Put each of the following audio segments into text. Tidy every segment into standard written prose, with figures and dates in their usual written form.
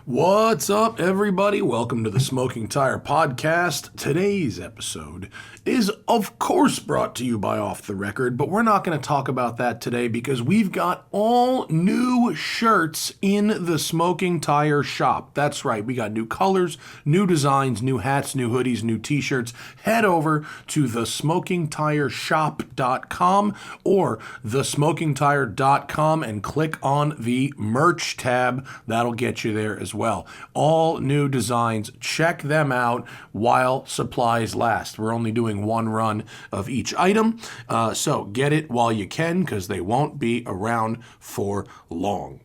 What's up, everybody? Welcome to the Smoking Tire Podcast. Today's episode is, of course, brought to you by Off the Record, but we're not going to talk about that today because we've got all new shirts in the Smoking Tire shop. That's right. We got new colors, new designs, new hats, new hoodies, new t-shirts. Head over to thesmokingtireshop.com or thesmokingtire.com and click on the merch tab. That'll get you there as well. All new designs. Check them out while supplies last. We're only doing one run of each item, so get it while you can because they won't be around for long.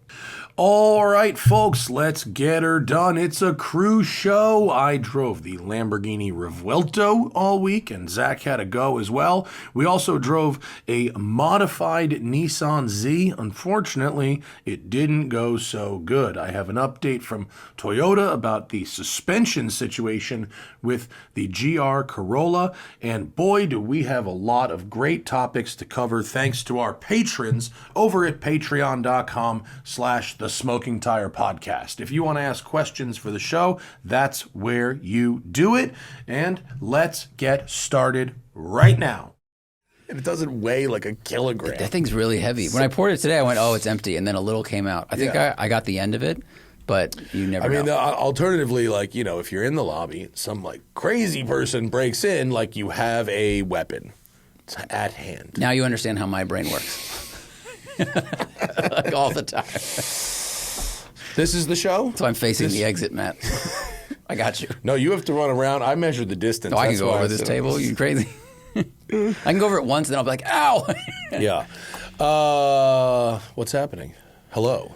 All right, folks, let's get her done. It's a cruise show. I drove the Lamborghini Revuelto all week, and Zach had to go as well. We also drove a modified Nissan Z. Unfortunately, it didn't go so good. I have an update from Toyota about the suspension situation with the GR Corolla, and boy, do we have a lot of great topics to cover thanks to our patrons over at patreon.com/The Smoking Tire Podcast. If you want to ask questions for the show, that's where you do it. And let's get started right now. And it doesn't weigh like a kilogram. That thing's really heavy. When I poured it today, I went, oh, it's empty. And then a little came out. I think I got the end of it, but you never know. I mean, alternatively, like, you know, if you're in the lobby, some like crazy person breaks in, like you have a weapon. It's at hand. Now you understand how my brain works. Like all the time. This is the show? So I'm facing the exit, Matt. I got you. No, you have to run around. I measured the distance. Oh, I can go over this table? You crazy? I can go over it once, and then I'll be like, ow! Yeah. What's happening? Hello.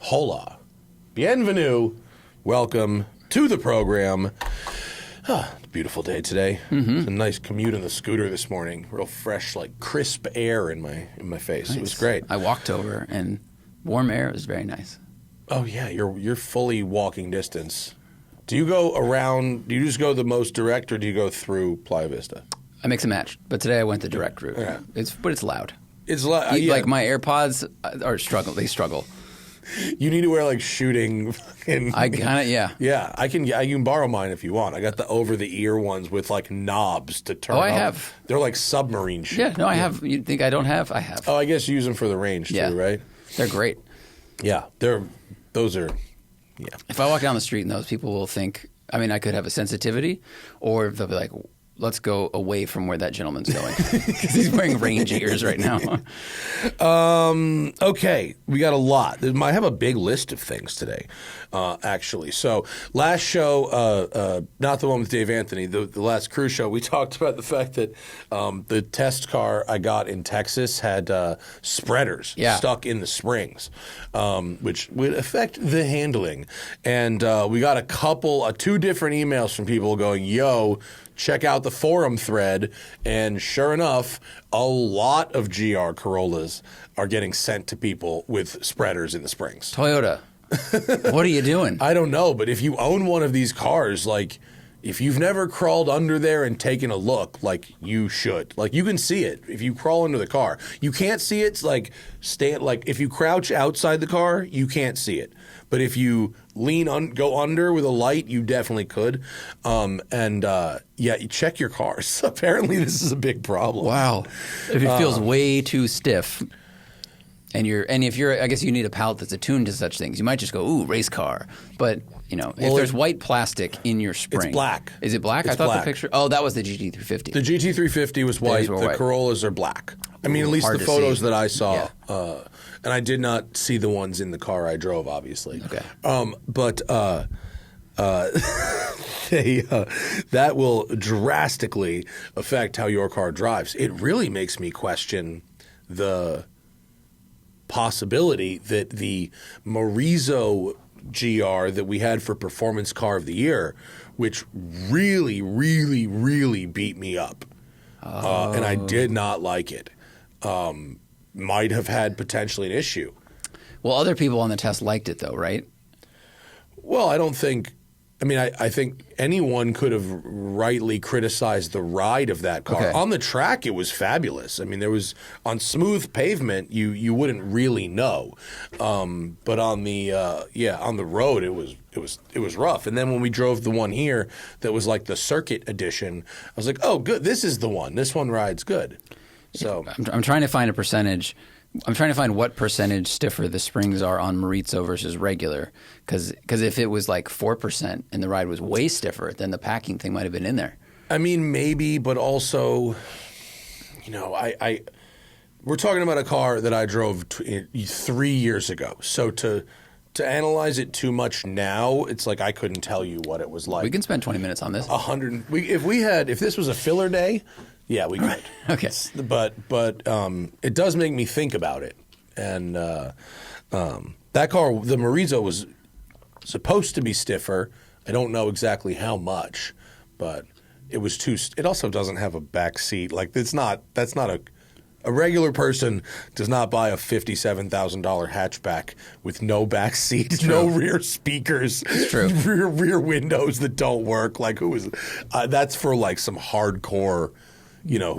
Hola. Bienvenue. Welcome to the program. Beautiful day today. Mm-hmm. It's a nice commute on the scooter this morning. Real fresh, like crisp air in my face. Nice. It was great. I walked over, and warm air was very nice. Oh yeah, you're fully walking distance. Do you go around? Do you just go the most direct, or do you go through Playa Vista? I mix and match, but today I went the direct route. Yeah. But it's loud. It's loud. Like my AirPods are struggle. They struggle. You need to wear like shooting. I kind of Yeah, I can borrow mine if you want. I got the over the ear ones with like knobs to turn. Oh, I have. They're like submarine shit. Yeah, no, I have. You think I don't have? I have. Oh, I guess you use them for the range too, right? They're great. Yeah, those are. Yeah. If I walk down the street and those people will think, I mean, I could have a sensitivity, or they'll be like, let's go away from where that gentleman's going. Because he's wearing range ears right now. Okay, we got a lot. I have a big list of things today, actually. So last show, not the one with Dave Anthony, the last cruise show, we talked about the fact that the test car I got in Texas had spreaders stuck in the springs, which would affect the handling. And we got two different emails from people going, yo, check out the forum thread, and sure enough, a lot of GR Corollas are getting sent to people with spreaders in the springs. Toyota, what are you doing? I don't know, but if you own one of these cars, like, if you've never crawled under there and taken a look, like, you should. Like, you can see it if you crawl into the car. You can't see it, like, if you crouch outside the car, you can't see it. But if you go under with a light, you definitely could. You check your cars. Apparently, this is a big problem. Wow. If it feels way too stiff, and if you're, I guess you need a palate that's attuned to such things. You might just go, ooh, race car. But, you know, if there's white plastic in your spring. It's black. Is it black? It's I thought black. The picture. Oh, that was the GT350. The GT350 was white. The white. Corollas are black. I mean, at least the photos that I saw. Yeah. And I did not see the ones in the car I drove, obviously. Okay. That will drastically affect how your car drives. It really makes me question the possibility that the Morizo GR that we had for Performance Car of the Year, which really, really, really beat me up, and I did not like it, might have had potentially an issue. Well, other people on the test liked it, though, right? Well, I don't think I mean, I think anyone could have rightly criticized the ride of that car. Okay. On the track, it was fabulous. I mean, there was on smooth pavement, you wouldn't really know, but on the on the road, it was rough. And then when we drove the one here that was like the circuit edition, I was like, oh, good, this is the one. This one rides good. So I'm trying to find a percentage. I'm trying to find what percentage stiffer the springs are on Maurizio versus regular. Because if it was like 4% and the ride was way stiffer, then the packing thing might have been in there. I mean, maybe, but also, we're talking about a car that I drove 3 years ago. So to analyze it too much now, it's like I couldn't tell you what it was like. We can spend 20 minutes on this. If this was a filler day, yeah, we could. Okay. But it does make me think about it. And that car, the Maurizio, was supposed to be stiffer. I don't know exactly how much, but it was too. It also doesn't have a back seat. Like that's not a regular person does not buy a $57,000 hatchback with no back seat, no rear speakers, rear windows that don't work. Like who is? That's for like some hardcore,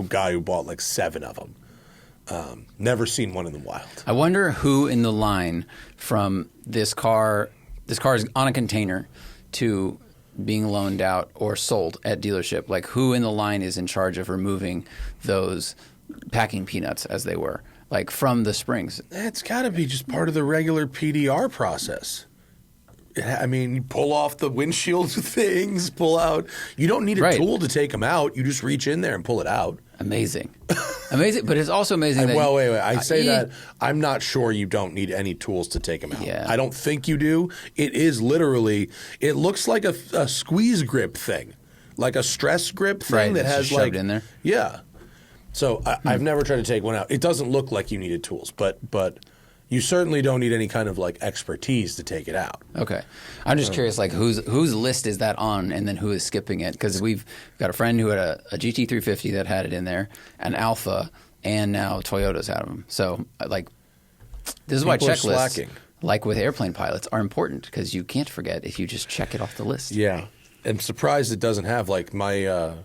guy who bought like 7 of them. Never seen one in the wild. I wonder who in the line from this car is on a container to being loaned out or sold at dealership. Like who in the line is in charge of removing those packing peanuts as they were, like from the springs? It's got to be just part of the regular PDR process. I mean, you pull off the windshield things, pull out. You don't need a tool to take them out. You just reach in there and pull it out. Amazing. But it's also amazing that... Well, wait. I say that. I'm not sure you don't need any tools to take them out. Yeah. I don't think you do. It is literally... It looks like a squeeze grip thing. Like a stress grip thing that has just shoved in there? Yeah. So I've never tried to take one out. It doesn't look like you needed tools, but you certainly don't need any kind of like expertise to take it out. Okay. I'm just curious, like whose list is that on, and then who is skipping it? Because we've got a friend who had a GT350 that had it in there, an Alfa, and now Toyota's had them. So like, this is why checklists, like with airplane pilots, are important, because you can't forget if you just check it off the list. Yeah. I'm surprised it doesn't have like my... I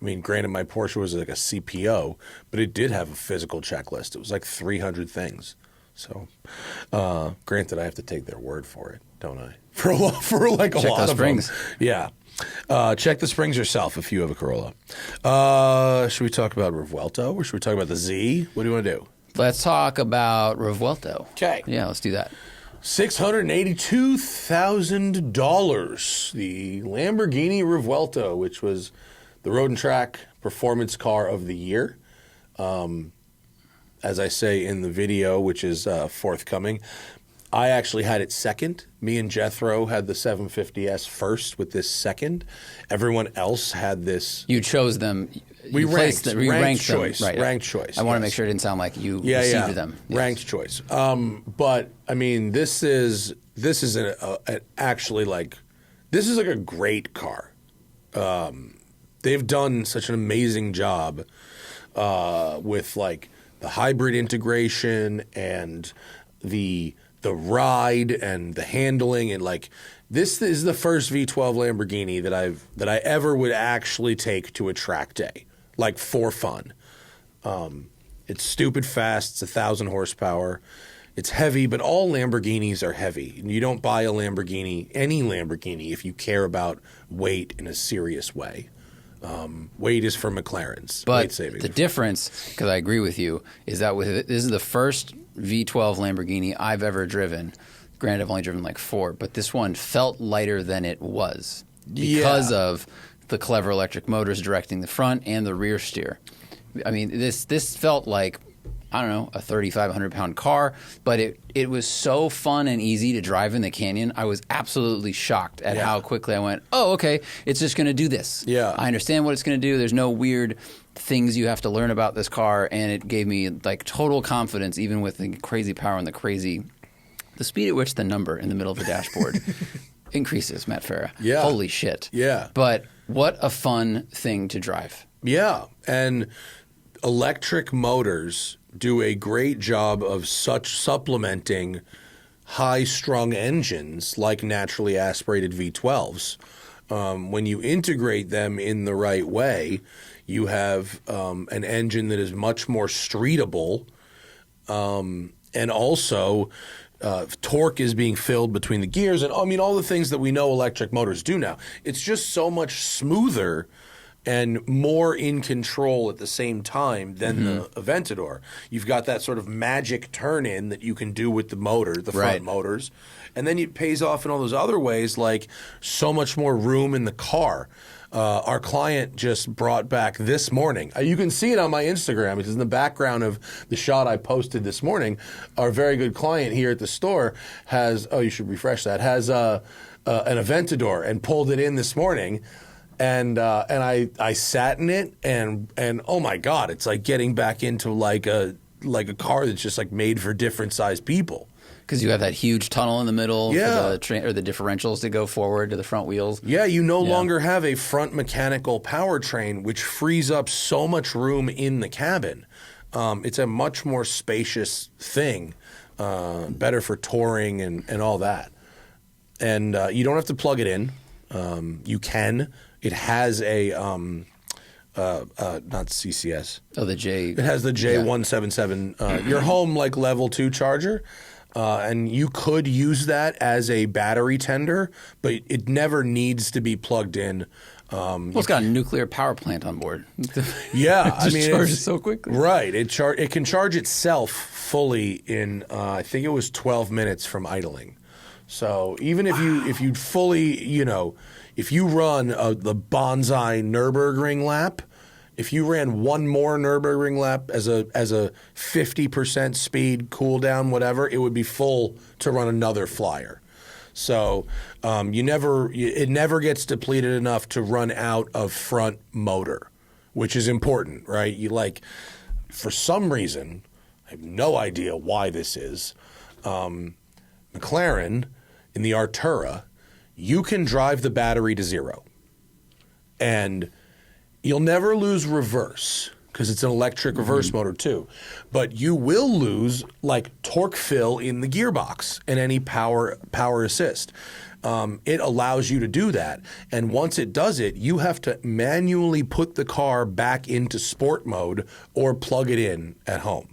mean, granted, my Porsche was like a CPO, but it did have a physical checklist. It was like 300 things. So, granted, I have to take their word for it, don't I? For like a lot of springs. them. Yeah. Check the springs yourself if you have a Corolla. Should we talk about Revuelto, or should we talk about the Z? What do you want to do? Let's talk about Revuelto. Okay. Yeah, let's do that. $682,000. The Lamborghini Revuelto, which was the Road and Track Performance Car of the Year. As I say in the video, which is forthcoming, I actually had it second. Me and Jethro had the 750S first with this second. Everyone else had this. You chose them. We ranked choice. Right. Ranked choice. I want to make sure it didn't sound like you received them. Yes. Ranked choice. But I mean, this is actually like a great car. They've done such an amazing job with like the hybrid integration and the ride and the handling, and like this is the first V12 Lamborghini that I ever would actually take to a track day, like for fun. It's stupid fast. It's 1,000 horsepower. It's heavy, but all Lamborghinis are heavy. You don't buy a Lamborghini, any Lamborghini, if you care about weight in a serious way. Weight is for McLarens. But weight saving. The difference, because I agree with you, is that this is the first V12 Lamborghini I've ever driven. Granted, I've only driven like 4, but this one felt lighter than it was because of the clever electric motors directing the front and the rear steer. I mean, this felt like, I don't know, a 3,500-pound car, but it was so fun and easy to drive in the canyon. I was absolutely shocked at how quickly I went, oh, okay, it's just going to do this. Yeah. I understand what it's going to do. There's no weird things you have to learn about this car, and it gave me like total confidence, even with the crazy power and the speed at which the number in the middle of the dashboard increases, Matt Farah. Yeah. Holy shit. Yeah. But what a fun thing to drive. Yeah. And electric motors do a great job of supplementing high-strung engines like naturally aspirated V12s. When you integrate them in the right way, you have an engine that is much more streetable, and also torque is being filled between the gears, and I mean all the things that we know electric motors do now. It's just so much smoother and more in control at the same time than the Aventador. You've got that sort of magic turn-in that you can do with the motor, the front motors, and then it pays off in all those other ways, like so much more room in the car. Our client just brought back this morning. You can see it on my Instagram. It's in the background of the shot I posted this morning. Our very good client here at the store has, you should refresh that, has an Aventador and pulled it in this morning. And I sat in it and oh my God, it's like getting back into like a car that's just like made for different sized people. Because you have that huge tunnel in the middle for the differentials to go forward to the front wheels. Yeah, you no longer have a front mechanical powertrain, which frees up so much room in the cabin. It's a much more spacious thing, better for touring and all that. And you don't have to plug it in. You can. It has a not CCS. Oh, the J. It has the J177. Your home like level 2 charger. And you could use that as a battery tender, but it never needs to be plugged in. Well, it's got a nuclear power plant on board. Yeah, I mean, it charges so quickly. Right, it can charge itself fully in I think it was 12 minutes from idling. So even if you fully, if you run the Bonsai Nürburgring lap. If you ran one more Nürburgring lap as a 50% speed, cool down, whatever, it would be full to run another flyer. So it never gets depleted enough to run out of front motor, which is important, right? For some reason, I have no idea why this is, McLaren in the Artura, you can drive the battery to zero. And you'll never lose reverse because it's an electric reverse motor too. But you will lose like torque fill in the gearbox and any power assist. It allows you to do that. And once it does it, you have to manually put the car back into sport mode or plug it in at home.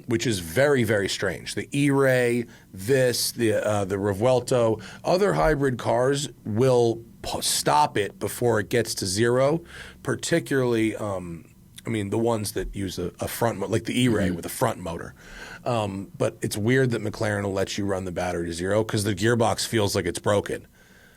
Which is very, very strange. The E-Ray, the Revuelto, other hybrid cars will stop it before it gets to zero, particularly, the ones that use a front, like the E-Ray with a front motor. But it's weird that McLaren will let you run the battery to zero because the gearbox feels like it's broken.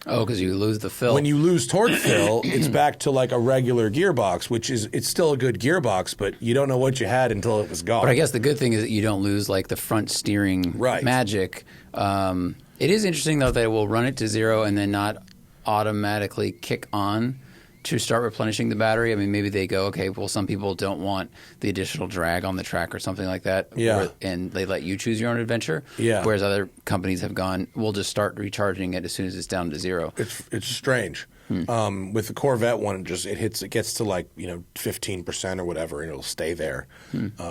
Oh, because you lose the fill. When you lose torque fill, it's back to like a regular gearbox, it's still a good gearbox, but you don't know what you had until it was gone. But I guess the good thing is that you don't lose like the front steering magic. It is interesting though that it will run it to zero and then not automatically kick on to start replenishing the battery. I mean, maybe they go, okay, well, some people don't want the additional drag on the track or something like that. Yeah. And they let you choose your own adventure. Yeah. Whereas other companies have gone, we'll just start recharging it as soon as it's down to zero. It's strange. With the Corvette one, it gets to like 15% or whatever, and it'll stay there. And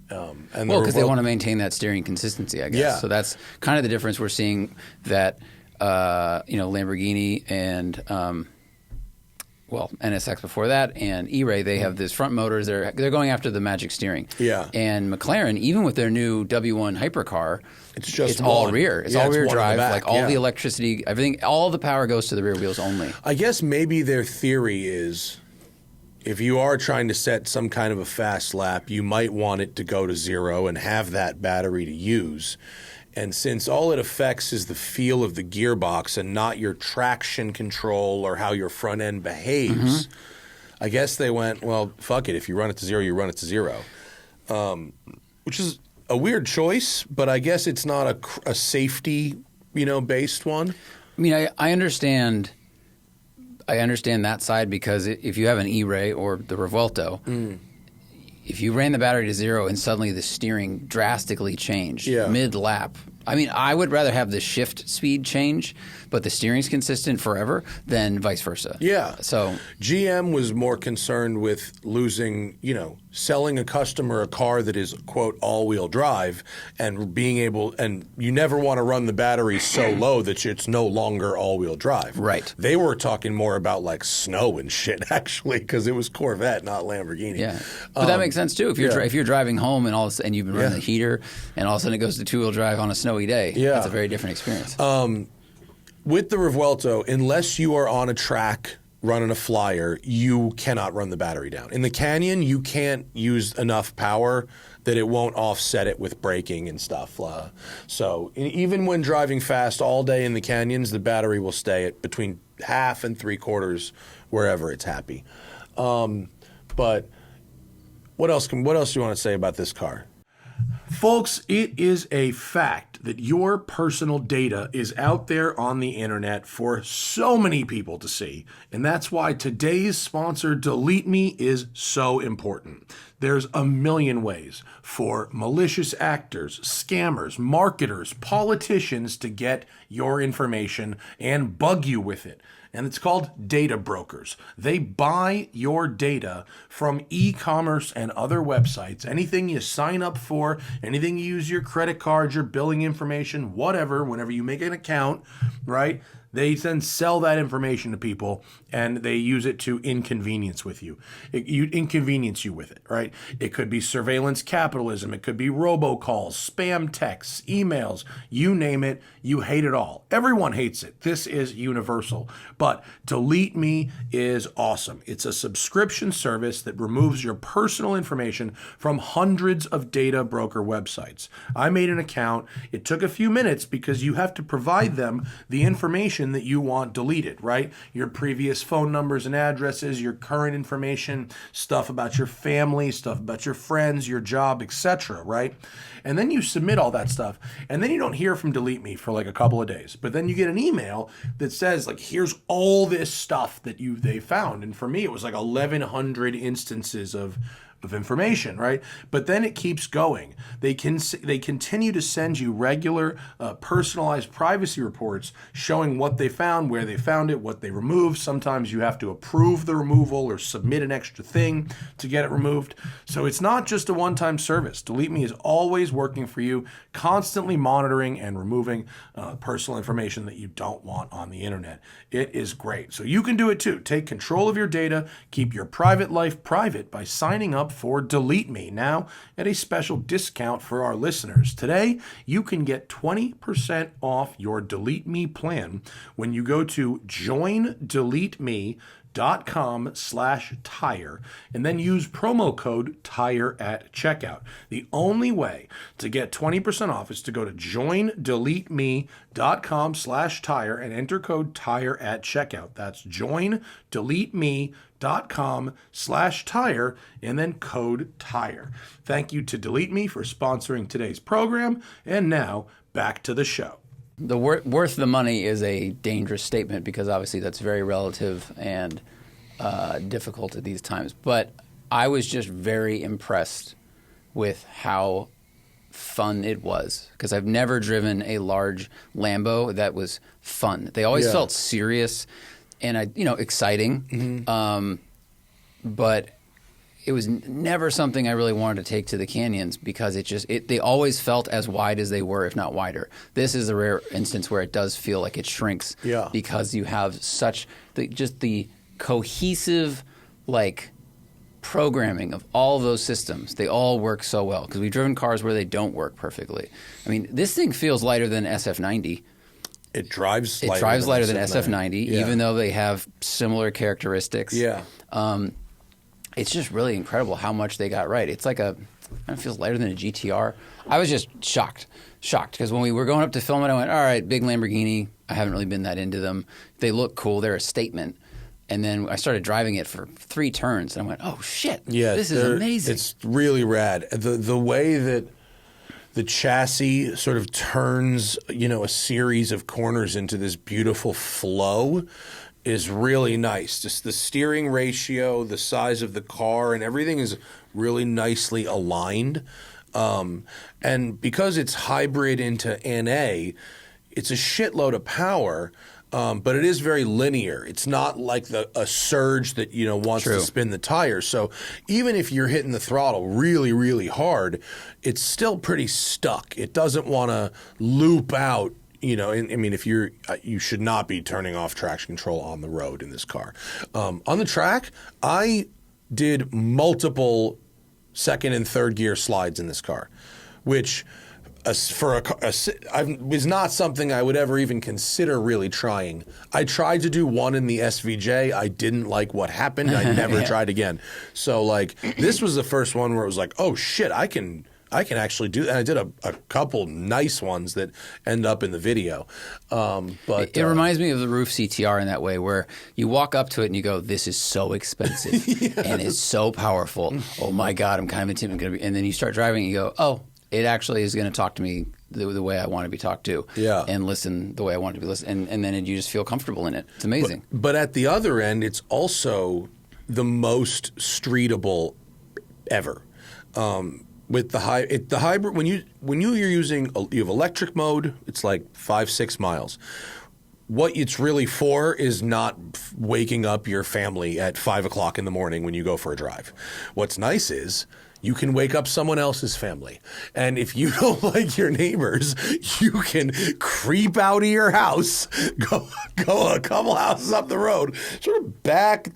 because they want to maintain that steering consistency, I guess. Yeah. So that's kind of the difference we're seeing that Lamborghini and NSX before that and E-Ray, they have this front motors. They're going after the magic steering. Yeah. And McLaren, even with their new W1 hypercar, it's all rear. It's all rear drive. Like all the electricity, everything, all the power goes to the rear wheels only. I guess maybe their theory is if you are trying to set some kind of a fast lap, you might want it to go to zero and have that battery to use. And since all it affects is the feel of the gearbox and not your traction control or how your front end behaves, I guess they went, well, fuck it. If you run it to zero, you run it to zero. Which is a weird choice, but I guess it's not a safety, based one. I mean, I understand that side because if you have an E-Ray or the Revuelto, if you ran the battery to zero and suddenly the steering drastically changed mid-lap, I mean, I would rather have the shift speed change, but the steering's consistent forever than vice versa. Yeah. So GM was more concerned with losing, selling a customer a car that is, quote, all-wheel drive and being able, and you never want to run the battery so low that it's no longer all-wheel drive. Right. They were talking more about like snow and shit, actually, because it was Corvette, not Lamborghini. yeah, but that makes sense too. If you're driving home and you've been running the heater, and all of a sudden it goes to two-wheel drive on a snowy day, it's a very different experience. With the Revuelto, unless you are on a track running a flyer, you cannot run the battery down. In the canyon, you can't use enough power that it won't offset it with braking and stuff. So even when driving fast all day in the canyons, the battery will stay at between half and 3/4 wherever it's happy. But what else do you want to say about this car? Folks, it is a fact that your personal data is out there on the internet for so many people to see. And that's why today's sponsor, Delete Me, is so important. There's a million ways for malicious actors, scammers, marketers, politicians to get your information and bug you with it. And it's called data brokers. They buy your data from e-commerce and other websites. Anything you sign up for, anything you use your credit card, your billing information, whatever, whenever you make an account, right? They then sell that information to people, and they use it to inconvenience with you. Inconvenience you with it, right? It could be surveillance capitalism. It could be robocalls, spam texts, emails, you name it. You hate it all. Everyone hates it. This is universal. But Delete Me is awesome. It's a subscription service that removes your personal information from hundreds of data broker websites. I made an account. It took a few minutes because you have to provide them the information that you want deleted, right? Your previous phone numbers and addresses, your current information, stuff about your family, stuff about your friends, your job, etc., right? And then you submit all that stuff, and then you don't hear from Delete Me for like a couple of days. But then you get an email that says, like, here's all this stuff that they found. And for me, it was like 1,100 instances of information, right? But then it keeps going. They continue to send you regular personalized privacy reports showing what they found, where they found it, what they removed. Sometimes you have to approve the removal or submit an extra thing to get it removed. So it's not just a one-time service. Delete Me is always working for you, constantly monitoring and removing personal information that you don't want on the internet. It is great. So you can do it too. Take control of your data, keep your private life private by signing up for Delete Me now at a special discount for our listeners. Today, you can get 20% off your Delete Me plan when you go to joindeleteme.com/tire and then use promo code TIRE at checkout. The only way to get 20% off is to go to joindeleteme.com/tire and enter code TIRE at checkout. That's joindeleteme.com/tire and then code TIRE. Thank you to Delete Me for sponsoring today's program. And now back to the show. The worth the money is a dangerous statement because obviously that's very relative and difficult at these times. But I was just very impressed with how fun it was because I've never driven a large Lambo that was fun. They always felt serious and exciting, but it was never something I really wanted to take to the canyons because they always felt as wide as they were, if not wider. This is a rare instance where it does feel like it shrinks because you have such the cohesive programming of all of those systems. They all work so well because we've driven cars where they don't work perfectly. I mean, this thing feels lighter than SF90. It drives lighter than SF90, even though they have similar characteristics. Yeah. It's just really incredible how much they got right. It's it feels lighter than a GTR. I was just shocked because when we were going up to film it, I went, all right, big Lamborghini. I haven't really been that into them. They look cool. They're a statement. And then I started driving it for 3 turns, and I went, oh, shit, this is amazing. It's really rad. The way that the chassis sort of turns, a series of corners into this beautiful flow is really nice. Just the steering ratio, the size of the car, and everything is really nicely aligned. And because it's hybrid into NA, it's a shitload of power. But it is very linear. It's not like a surge that wants to spin the tires. So even if you're hitting the throttle really, really hard, it's still pretty stuck. It doesn't want to loop out. If you should not be turning off traction control on the road in this car. On the track, I did multiple second and third gear slides in this car, which was not something I would ever even consider really trying. I tried to do one in the SVJ. I didn't like what happened. I never tried again. So this was the first one where it was like, oh shit, I can actually do that. And I did a couple nice ones that end up in the video. But it reminds me of the Roof CTR in that way, where you walk up to it and you go, this is so expensive and it's so powerful. Oh my God, I'm kind of intimidated. And then you start driving and you go, oh, it actually is going to talk to me the way I want to be talked to, and listen the way I want to be listened, and then you just feel comfortable in it. It's amazing. But at the other end, it's also the most streetable ever. With the hybrid, when you're using you have electric mode, it's like 5-6 miles. What it's really for is not waking up your family at 5 o'clock in the morning when you go for a drive. What's nice is you can wake up someone else's family. And if you don't like your neighbors, you can creep out of your house, go a couple houses up the road, sort of back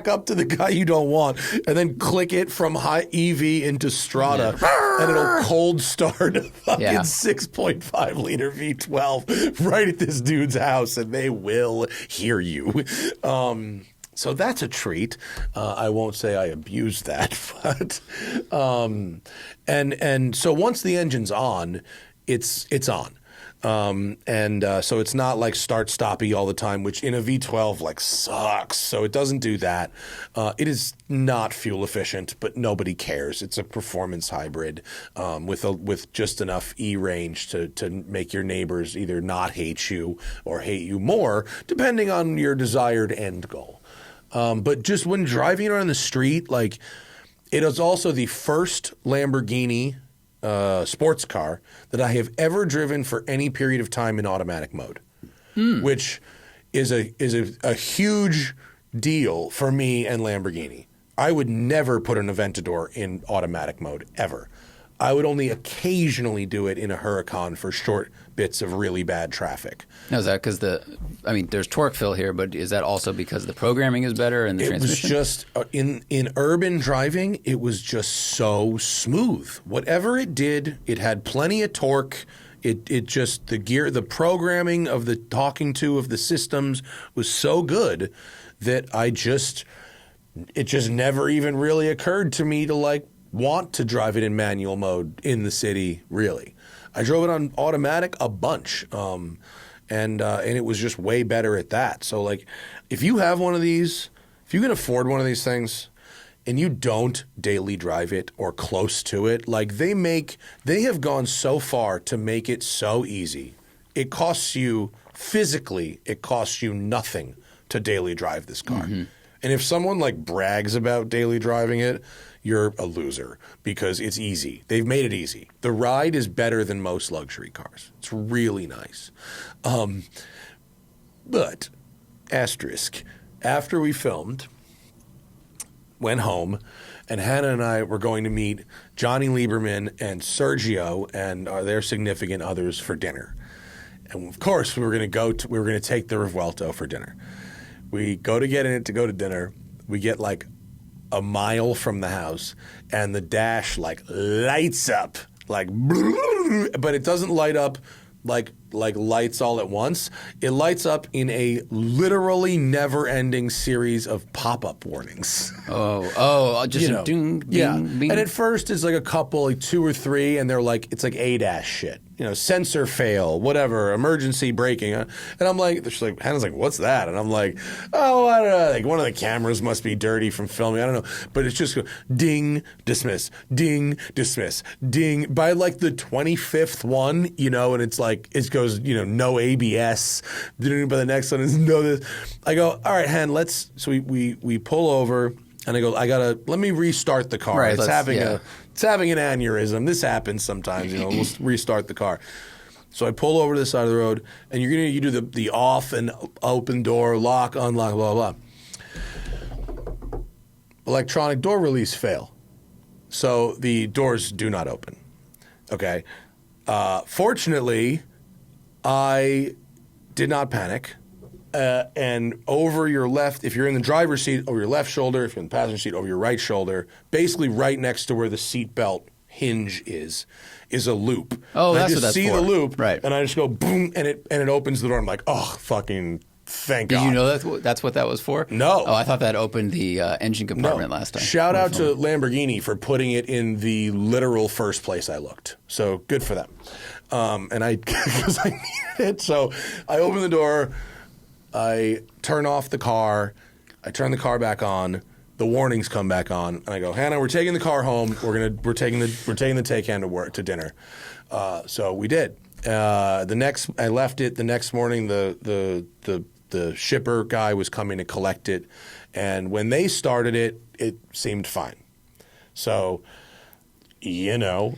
up to the guy you don't want, and then click it from high EV into Strata, and it'll cold start a fucking 6.5 liter V12 right at this dude's house, and they will hear you. So that's a treat. I won't say I abused that, but and so once the engine's on, it's on. So it's not like start-stoppy all the time, which in a V12 sucks. So it doesn't do that. It is not fuel efficient, but nobody cares. It's a performance hybrid with just enough E-range to make your neighbors either not hate you or hate you more, depending on your desired end goal. But just when driving around the street, it is also the first Lamborghini sports car that I have ever driven for any period of time in automatic mode, which is a huge deal for me and Lamborghini. I would never put an Aventador in automatic mode ever. I would only occasionally do it in a Huracan for short bits of really bad traffic. Now, is that because there's torque fill here, but is that also because the programming is better and the transmission? It was just, in urban driving, it was just so smooth. Whatever it did, it had plenty of torque. It just, the programming of the talking to of the systems was so good that it just never even really occurred to me to want to drive it in manual mode in the city, really. I drove it on automatic a bunch, and it was just way better at that. So, if you have one of these, if you can afford one of these things, and you don't daily drive it or close to it, they have gone so far to make it so easy. It costs you nothing to daily drive this car. Mm-hmm. And if someone brags about daily driving it, you're a loser because it's easy. They've made it easy. The ride is better than most luxury cars. It's really nice. But, asterisk, after we filmed, went home, and Hannah and I were going to meet Johnny Lieberman and Sergio and their significant others for dinner. And of course, we were going to take the Revuelto for dinner. We go to get in it to go to dinner. We get a mile from the house, and the dash lights up but it doesn't light up like lights all at once. It lights up in a literally never-ending series of pop-up warnings. Just ding, bing, bing. And at first it's a couple, 2 or 3, and they're it's ADAS shit. Sensor fail, whatever, emergency braking. And I'm Hannah's what's that? And I'm I don't know, one of the cameras must be dirty from filming. I don't know. But it's just ding, dismiss, ding, dismiss, ding. By the 25th one, and it's it goes, no ABS. By the next one is no this. I go, all right, Han, so we pull over. And I go, let me restart the car. Right, it's having an aneurysm. This happens sometimes, we'll restart the car. So I pull over to the side of the road, and you do the off and open door, lock, unlock, blah, blah, blah. Electronic door release fail. So the doors do not open. Okay. Fortunately, I did not panic. And over your left, if you're in the driver's seat, over your left shoulder, if you're in the passenger seat, over your right shoulder, basically right next to where the seatbelt hinge is a loop. Oh, and that's I what just that's see for. the loop, Right. and I just go boom, and it opens the door. I'm like, oh, fucking thank God. Did you know that's what that was for? No. Oh, I thought that opened the engine compartment last time. Shout out to Lamborghini for putting it in the literal first place I looked. So good for them. And because I needed it. So I open the door, I turn off the car, I turn the car back on, the warnings come back on, and I go, Hannah, we're taking the car home. We're taking the Taycan to dinner. So we did. I left it the next morning. The shipper guy was coming to collect it, and when they started it, it seemed fine. So, they're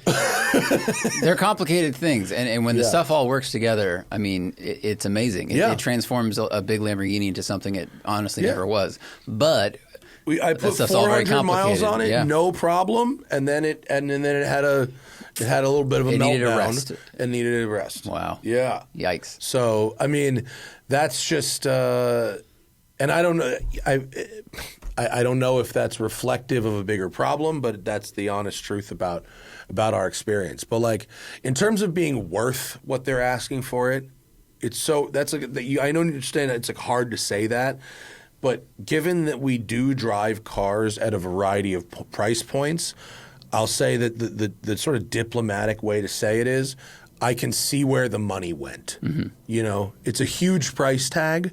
complicated things, and when the stuff all works together, I mean, it's amazing. It transforms a big Lamborghini into something it honestly never was. But I put 400 miles on it, no problem, and then it had a little bit of a meltdown. Needed a rest. And needed a rest. Wow. Yeah. Yikes. So I mean, that's just, and I don't know. I don't know if that's reflective of a bigger problem, but that's the honest truth about our experience. But like in terms of being worth what they're asking for it, I don't understand. It's like hard to say that. But given that we do drive cars at a variety of price points, I'll say that the sort of diplomatic way to say it is, I can see where the money went. Mm-hmm. It's a huge price tag,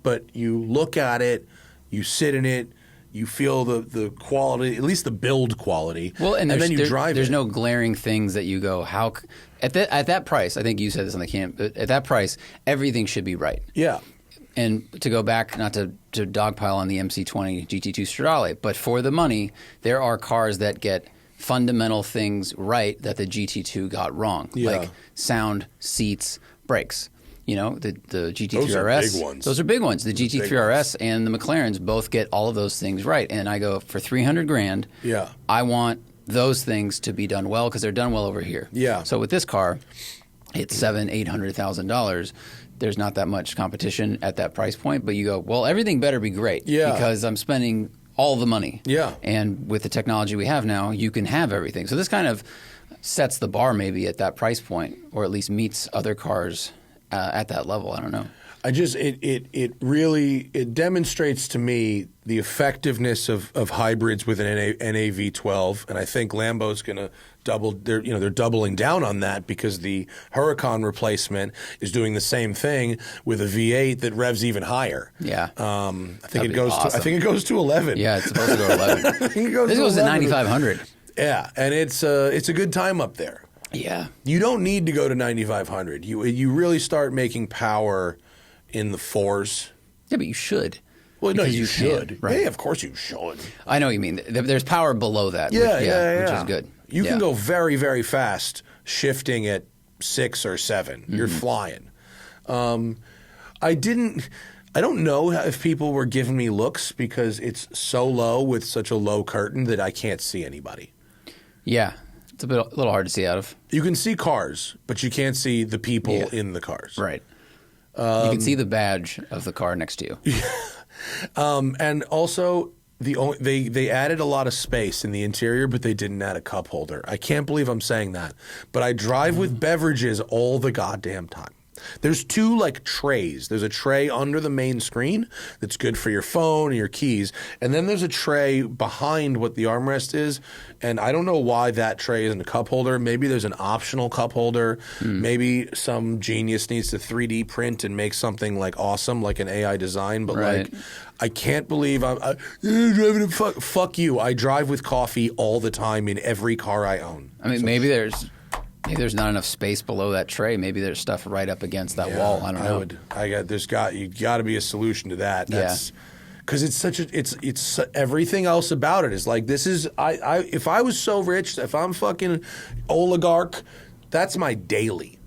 but you look at it, you sit in it, you feel the quality, at least the build quality, and then you drive There's it. no glaring things that you go, how at that price, I think you said this on the camp, but at that price, everything should be right. Yeah. And to go back, not to dogpile on the MC20 GT2 Stradale, but for the money, there are cars that get fundamental things right that the GT2 got wrong, like sound, seats, brakes. The GT3 Those are RS. big ones. Those are big ones. The GT3 RS and the McLarens both get all of those things right. And I go, for $300,000, I want those things to be done well because they're done well over here. Yeah. So with this car, it's $700,000-$800,000. There's not that much competition at that price point, but you go, well, everything better be great because I'm spending all the money. Yeah. And with the technology we have now, you can have everything. So this kind of sets the bar maybe at that price point, or at least meets other cars at that level. I don't know. It really demonstrates to me the effectiveness of hybrids with an NAV12, and I think Lambo's going to double. They're doubling down on that because the Huracan replacement is doing the same thing with a V8 that revs even higher. Yeah, I think it goes. Awesome. I think it goes to 11. Yeah, it's supposed to go to 11. I think it goes this to goes 11. to 9,500. Yeah, and it's a good time up there. Yeah, you don't need to go to 9,500. You really start making power in the fours. Yeah, but you should. Well, no, you should. Can, right? Yeah, of course you should. I know what you mean. There's power below that. Yeah, which is good. You can go very, very fast shifting at 6 or 7. Mm-hmm. You're flying. I don't know if people were giving me looks because it's so low with such a low curtain that I can't see anybody. Yeah. It's a little hard to see out of. You can see cars, but you can't see the people in the cars. Right. You can see the badge of the car next to you. And also, they added a lot of space in the interior, but they didn't add a cup holder. I can't believe I'm saying that. But I drive with beverages all the goddamn time. There's 2 trays. There's a tray under the main screen that's good for your phone and your keys. And then there's a tray behind what the armrest is. And I don't know why that tray isn't a cup holder. Maybe there's an optional cup holder. Maybe some genius needs to 3D print and make something awesome, like an AI design. But I can't believe I'm driving fuck you. I drive with coffee all the time in every car I own. I mean, maybe there's not enough space below that tray. Maybe there's stuff right up against that wall. I don't know. You got to be a solution to that. That's because it's such a it's everything else about it is like this is I if I was so rich, if I'm fucking oligarch, that's my daily.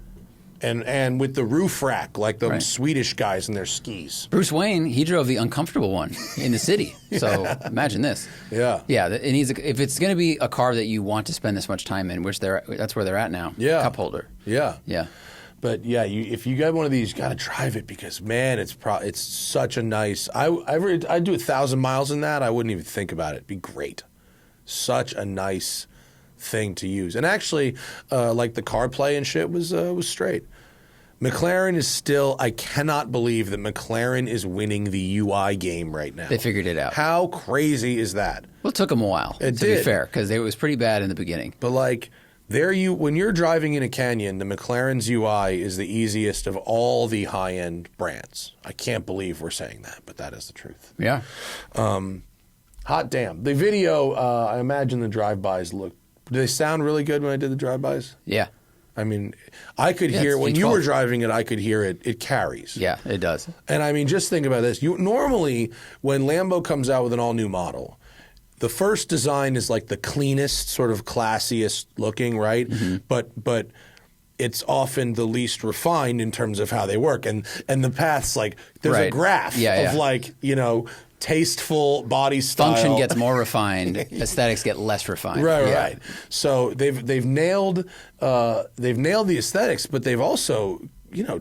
And with the roof rack, like the Swedish guys in their skis. Bruce Wayne, he drove the uncomfortable one in the city. So imagine this. Yeah. Yeah, it needs if it's going to be a car that you want to spend this much time in, which that's where they're at now. Yeah. Cup holder. Yeah. Yeah. But yeah, if you got one of these, you got to drive it because man, it's such a nice. I'd do 1,000 miles in that. I wouldn't even think about it. It'd be great. Such a nice thing to use. And actually, like the CarPlay and shit was straight. McLaren is still. I cannot believe that McLaren is winning the UI game right now. They figured it out. How crazy is that? Well, it took them a while. To be fair, because it was pretty bad in the beginning. But like. When you're driving in a canyon, the McLaren's UI is the easiest of all the high-end brands. I can't believe we're saying that, but that is the truth. Yeah. Hot damn. The video, I imagine the drive-bys do they sound really good when I did the drive-bys? Yeah. I mean, I could hear, when you were driving it, I could hear it. It carries. Yeah, it does. And I mean, just think about this. Normally, when Lambo comes out with an all-new model, the first design is like the cleanest, sort of classiest looking, right? Mm-hmm. But it's often the least refined in terms of how they work. And the path's like there's a graph of like, tasteful body style. Function gets more refined, aesthetics get less refined. Right. So they've nailed the aesthetics, but they've also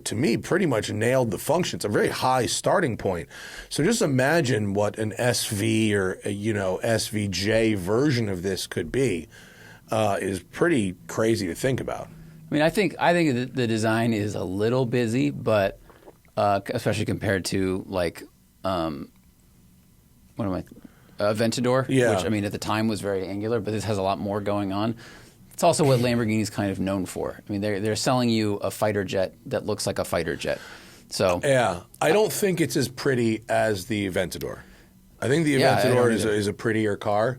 to me, pretty much nailed the function. It's a very high starting point. So just imagine what an SV or SVJ version of this could be. Is pretty crazy to think about. I mean, I think the design is a little busy, but especially compared to like Aventador, which I mean at the time was very angular, but this has a lot more going on. It's also what Lamborghini's kind of known for. I mean, they're selling you a fighter jet that looks like a fighter jet. So yeah, I don't think it's as pretty as the Aventador. I think the Aventador is a prettier car.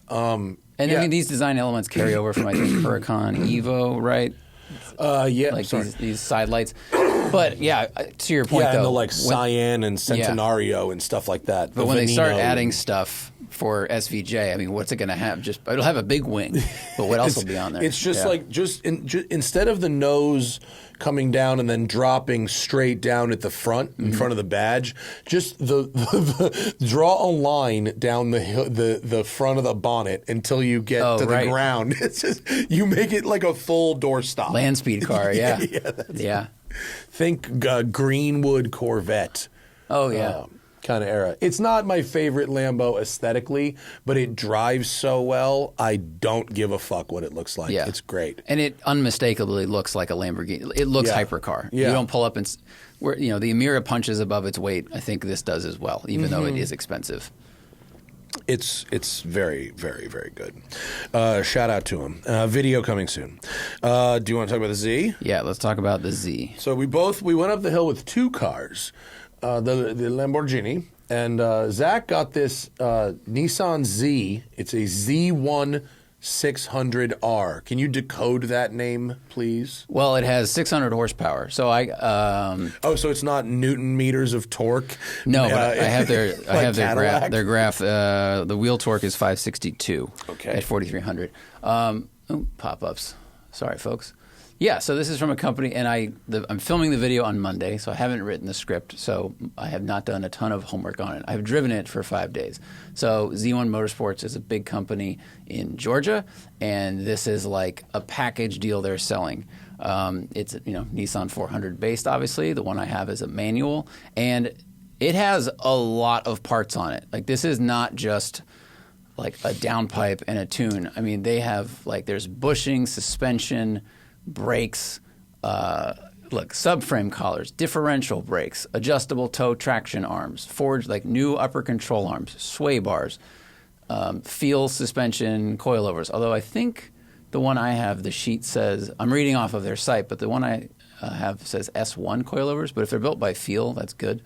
I mean, these design elements carry over from I think Huracan Evo, right? Like these side lights. But yeah, to your point though, and the like Cyan and Centenario and stuff like that. But when they start adding stuff for SVJ, I mean, what's it going to have? It'll have a big wing, but what else will be on there? It's just like instead of the nose coming down and then dropping straight down at the front in front of the badge, just the draw a line down the front of the bonnet until you get to the ground. It's just you make it like a full doorstop land speed car. Yeah. Think Greenwood Corvette. Oh yeah. Kind of era. It's not my favorite Lambo aesthetically, but it drives so well, I don't give a fuck what it looks like. Yeah. It's great. And it unmistakably looks like a Lamborghini. It looks hypercar. Yeah. You don't pull up and the Emira punches above its weight. I think this does as well, even though it is expensive. It's very, very, very good. Shout out to him. Video coming soon. Do you want to talk about the Z? Yeah, let's talk about the Z. So we went up the hill with two cars. The Lamborghini, and Zach got this Nissan Z. It's a Z1 600R. Can you decode that name, please? Well, it has 600 horsepower. So so it's not Newton meters of torque. No, but I have their graph. The wheel torque is 562. Okay. At 4,300. Pop-ups. Sorry, folks. Yeah, so this is from a company, and I'm filming the video on Monday, so I haven't written the script, so I have not done a ton of homework on it. I've driven it for 5 days. So Z1 Motorsports is a big company in Georgia, and this is like a package deal they're selling. It's Nissan 400 based, obviously. The one I have is a manual, and it has a lot of parts on it. Like this is not just like a downpipe and a tune. I mean, they have there's bushing, suspension, brakes, subframe collars, differential brakes, adjustable toe traction arms, forged new upper control arms, sway bars, feel suspension coilovers. Although I think the one I have, the sheet says, I'm reading off of their site, but the one I have says S1 coilovers. But if they're built by Feel, that's good.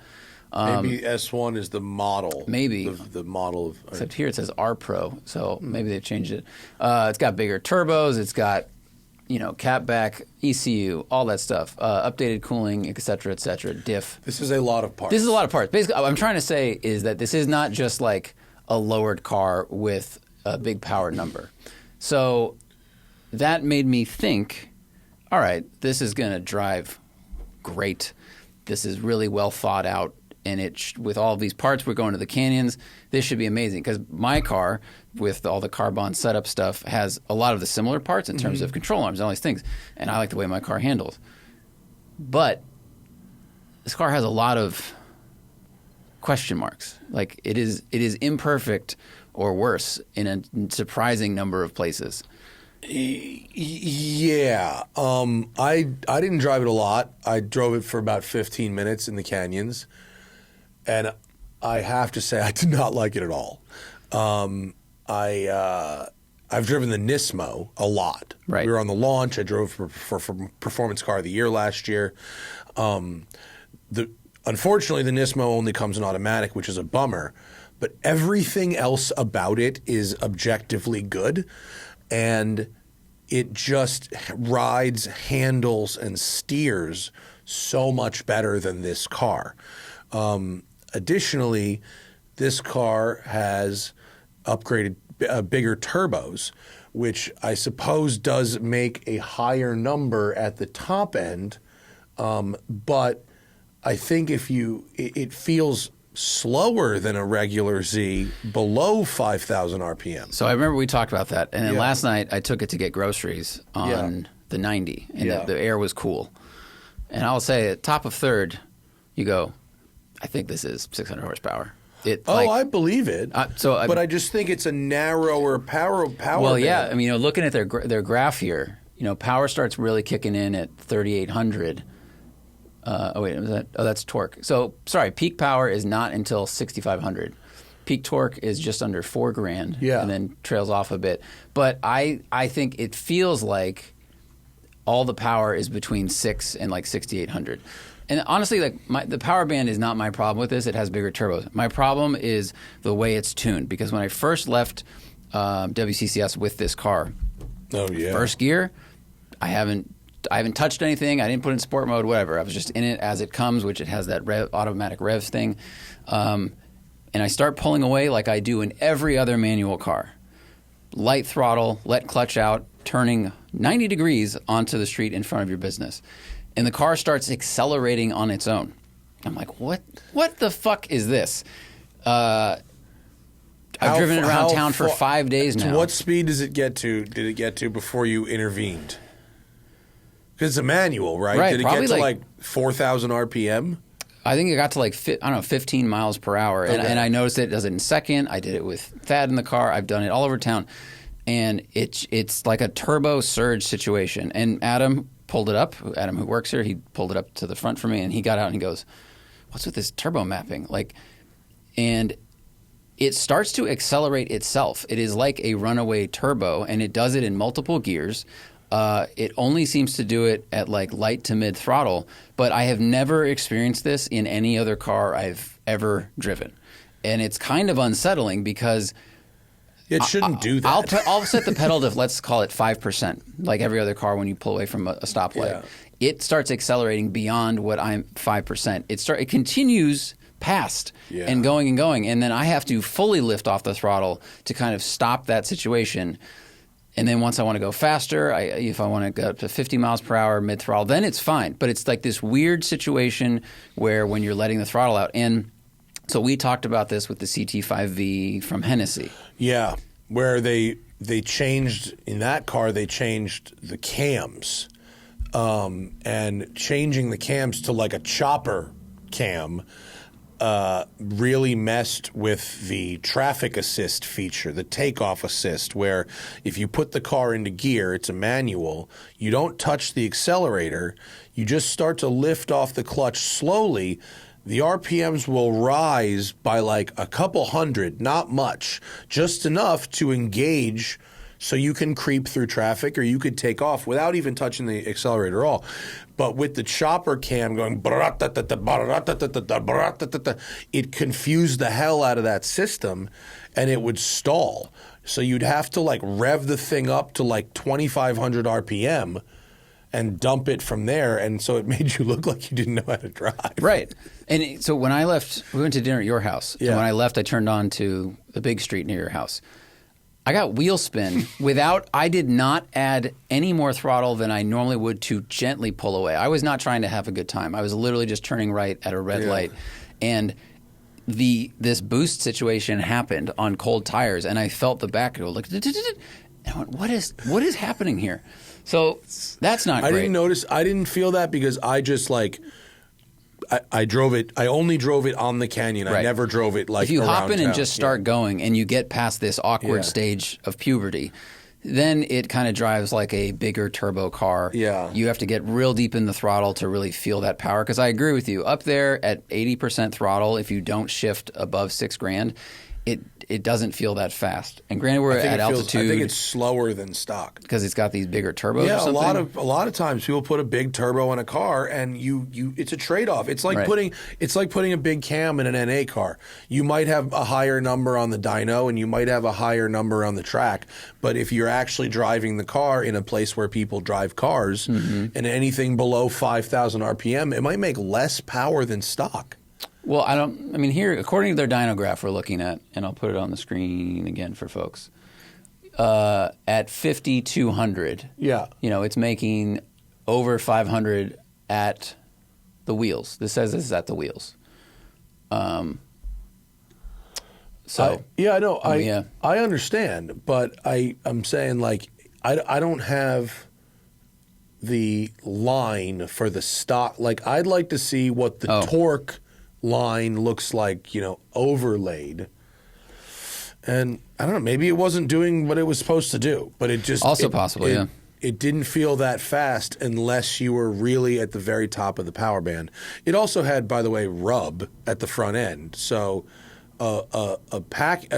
Maybe S1 is the model. Maybe. The model of... Except here it says R Pro, so maybe they've changed it. It's got bigger turbos. It's got catback, ECU, all that stuff, updated cooling, et cetera, diff. This is a lot of parts. This is a lot of parts. Basically, what I'm trying to say is that this is not just like a lowered car with a big power number. So that made me think, all right, this is going to drive great. This is really well thought out. And with all of these parts, we're going to the canyons. This should be amazing because my car, with all the carbon setup stuff, has a lot of the similar parts in terms of control arms and all these things. And I like the way my car handles. But this car has a lot of question marks. Like it is imperfect or worse in a surprising number of places. Yeah. I didn't drive it a lot. I drove it for about 15 minutes in the canyons. And I have to say I did not like it at all. I've driven the Nismo a lot. Right. We were on the launch. I drove for Performance Car of the Year last year. Unfortunately, the Nismo only comes in automatic, which is a bummer. But everything else about it is objectively good. And it just rides, handles, and steers so much better than this car. Additionally, this car has upgraded bigger turbos, which I suppose does make a higher number at the top end. But I think it feels slower than a regular Z below 5,000 RPM. So I remember we talked about that. And then last night I took it to get groceries on the 90, and the air was cool. And I'll say at top of third, you go, I think this is 600 horsepower. I believe it. But I just think it's a narrower power. Well, band. Yeah. I mean, looking at their graph here, power starts really kicking in at 3,800. That's torque. So, sorry, peak power is not until 6,500. Peak torque is just under $4,000, and then trails off a bit. But I think it feels like all the power is between 6 and like 6,800. And honestly, the power band is not my problem with this. It has bigger turbos. My problem is the way it's tuned. Because when I first left WCCS with this car, first gear, I haven't touched anything. I didn't put it in sport mode, whatever. I was just in it as it comes, which it has that automatic revs thing. And I start pulling away like I do in every other manual car. Light throttle, let clutch out, turning 90 degrees onto the street in front of your business. And the car starts accelerating on its own. I'm like, what the fuck is this? I've driven it around town for 5 days now. What speed does it get to? Did it get to before you intervened? Because it's a manual, right? Right. Did it get to like 4,000 RPM? I think it got to like 15 miles per hour. Okay. And I noticed it does it in second. I did it with Thad in the car. I've done it all over town. And it's like a turbo surge situation. And Adam pulled it up. Adam, who works here, he pulled it up to the front for me, and he got out and he goes, "What's with this turbo mapping?" And it starts to accelerate itself. It is like a runaway turbo, and it does it in multiple gears. It only seems to do it at like light to mid throttle, but I have never experienced this in any other car I've ever driven, and it's kind of unsettling because. It shouldn't do that. I'll set the pedal to, let's call it 5%, like every other car when you pull away from a stoplight. Yeah. It starts accelerating beyond what I'm 5%. It continues past and going, and then I have to fully lift off the throttle to kind of stop that situation. And then once I want to go faster, if I want to go up to 50 miles per hour mid-throttle, then it's fine. But it's like this weird situation where when you're letting the throttle out, and so we talked about this with the CT5V from Hennessy. Yeah, where they changed, in that car, they changed the cams. And changing the cams to like a chopper cam really messed with the traffic assist feature, the takeoff assist, where if you put the car into gear, it's a manual, you don't touch the accelerator, you just start to lift off the clutch slowly. The RPMs will rise by like a couple hundred, not much, just enough to engage so you can creep through traffic or you could take off without even touching the accelerator at all. But with the chopper cam going, it confused the hell out of that system and it would stall. So you'd have to like rev the thing up to like 2,500 RPM and dump it from there. And so it made you look like you didn't know how to drive. Right. And so when I left, we went to dinner at your house. Yeah. And when I left, I turned on to the big street near your house. I got wheel spin I did not add any more throttle than I normally would to gently pull away. I was not trying to have a good time. I was literally just turning right at a red light. And this boost situation happened on cold tires, and I felt the back go like, and I went, what is happening here? So that's not great. I didn't feel that because I just like, I drove it. I only drove it on the canyon. Right. I never drove it like if you around hop in town. and just start going, and you get past this awkward stage of puberty, then it kind of drives like a bigger turbo car. Yeah. You have to get real deep in the throttle to really feel that power. Because I agree with you. Up there at 80% throttle, if you don't shift above $6,000, it doesn't feel that fast. And granted, we're at altitude. I think it's slower than stock because it's got these bigger turbos. Yeah, or something? a lot of times people put a big turbo in a car, and it's a trade off. It's like putting a big cam in an NA car. You might have a higher number on the dyno, and you might have a higher number on the track. But if you're actually driving the car in a place where people drive cars, and anything below 5,000 RPM, it might make less power than stock. Well, here, according to their dyno graph we're looking at, and I'll put it on the screen again for folks, at 5,200, it's making over 500 at the wheels. This says this is at the wheels. I understand, but I'm saying, like, I don't have the line for the stock. Like, I'd like to see what the torque line looks like, overlaid. And I don't know, maybe it wasn't doing what it was supposed to do, but it just it didn't feel that fast unless you were really at the very top of the power band. It also had, by the way, rub at the front end. So a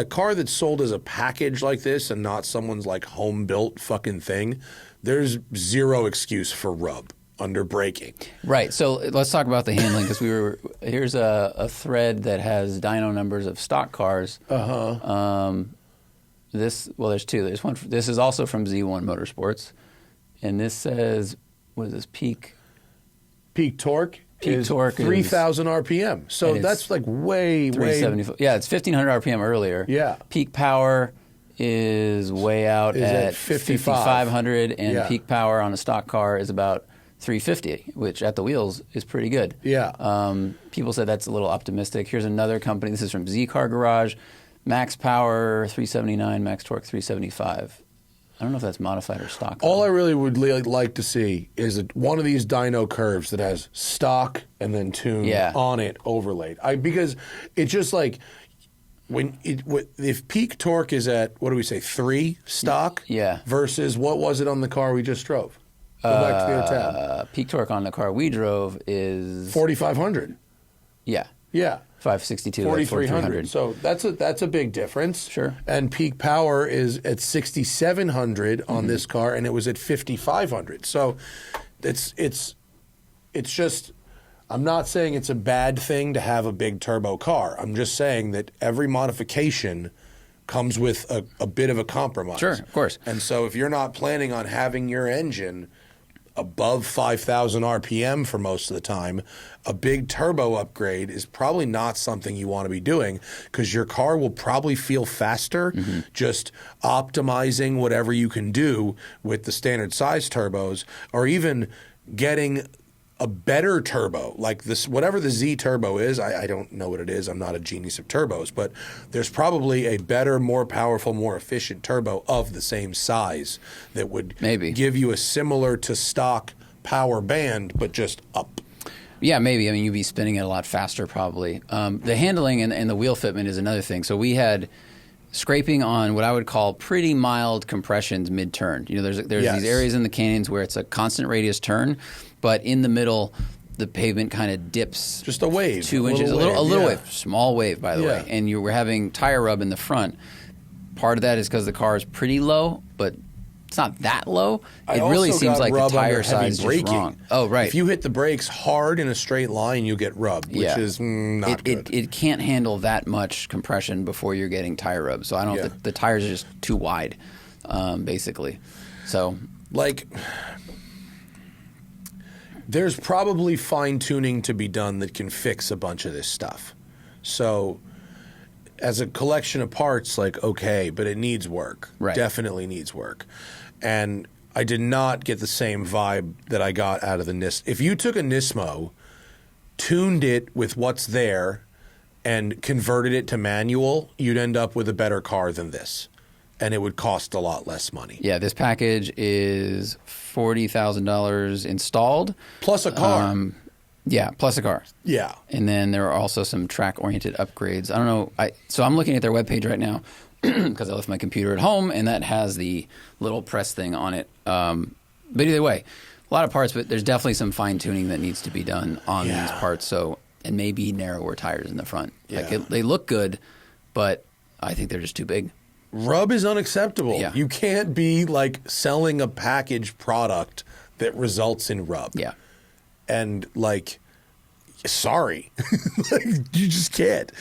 car that's sold as a package like this and not someone's like home built fucking thing, there's zero excuse for rub under braking. Right. So let's talk about the handling, because here's a thread that has dyno numbers of stock cars. There's two. There's one. This is also from Z1 Motorsports, and this says, what is this, peak torque? Peak torque 3,000 RPM. So that's like way. Yeah, it's 1,500 RPM earlier. Yeah. Peak power is way out at 5,500, and peak power on a stock car is about 350, which at the wheels is pretty good. Yeah. People said that's a little optimistic. Here's another company. This is from Z Car Garage. Max power 379, max torque 375. I don't know if that's modified or stock. All I really would like to see is one of these dyno curves that has stock and then tune on it overlaid. Because it's just like if peak torque is at, what do we say, 3 stock? Yeah. Versus what was it on the car we just drove? Go back to the other tab. Peak torque on the car we drove is 4,500. Yeah. Yeah. 562, 4,300. So that's a big difference. Sure. And peak power is at 6,700 on this car, and it was at 5,500. So it's just, I'm not saying it's a bad thing to have a big turbo car. I'm just saying that every modification comes with a bit of a compromise. Sure, of course. And so if you're not planning on having your engine above 5,000 RPM for most of the time, a big turbo upgrade is probably not something you want to be doing, because your car will probably feel faster just optimizing whatever you can do with the standard size turbos, or even getting a better turbo, like this, whatever the Z turbo is. I don't know what it is. I'm not a genius of turbos, but there's probably a better, more powerful, more efficient turbo of the same size that would give you a similar to stock power band, but just up. Yeah, maybe. I mean, you'd be spinning it a lot faster probably. The handling and the wheel fitment is another thing. So we had scraping on what I would call pretty mild compressions mid-turn. There's these areas in the canyons where it's a constant radius turn, but in the middle, the pavement kind of dips. Just a wave. 2 inches. A little wave. Small wave, by the way. And you were having tire rub in the front. Part of that is because the car is pretty low, but It's not that low. I It really also seems got like the rub under tire heavy size is just braking. wrong. Oh, right. If you hit the brakes hard in a straight line, you get rubbed, which is not good. It can't handle that much compression before you're getting tire rub. So I don't know if the tires are just too wide, basically. So like, there's probably fine-tuning to be done that can fix a bunch of this stuff. So as a collection of parts, like, okay, but it needs work. Right. Definitely needs work. And I did not get the same vibe that I got out of the Nissan. If you took a Nismo, tuned it with what's there, and converted it to manual, you'd end up with a better car than this. And it would cost a lot less money. yeah, this package is $40,000 installed. Plus a car. Yeah, plus a car. Yeah. And then there are also some track-oriented upgrades. I don't know. So I'm looking at their webpage right now because I left my computer at home, and that has the little press thing on it. But either way, a lot of parts, but there's definitely some fine-tuning that needs to be done on these parts. So, and maybe narrower tires in the front. Yeah. Like they look good, but I think they're just too big. Rub is unacceptable. Yeah. You can't be like selling a packaged product that results in rub. Yeah. And like, sorry, like, you just can't.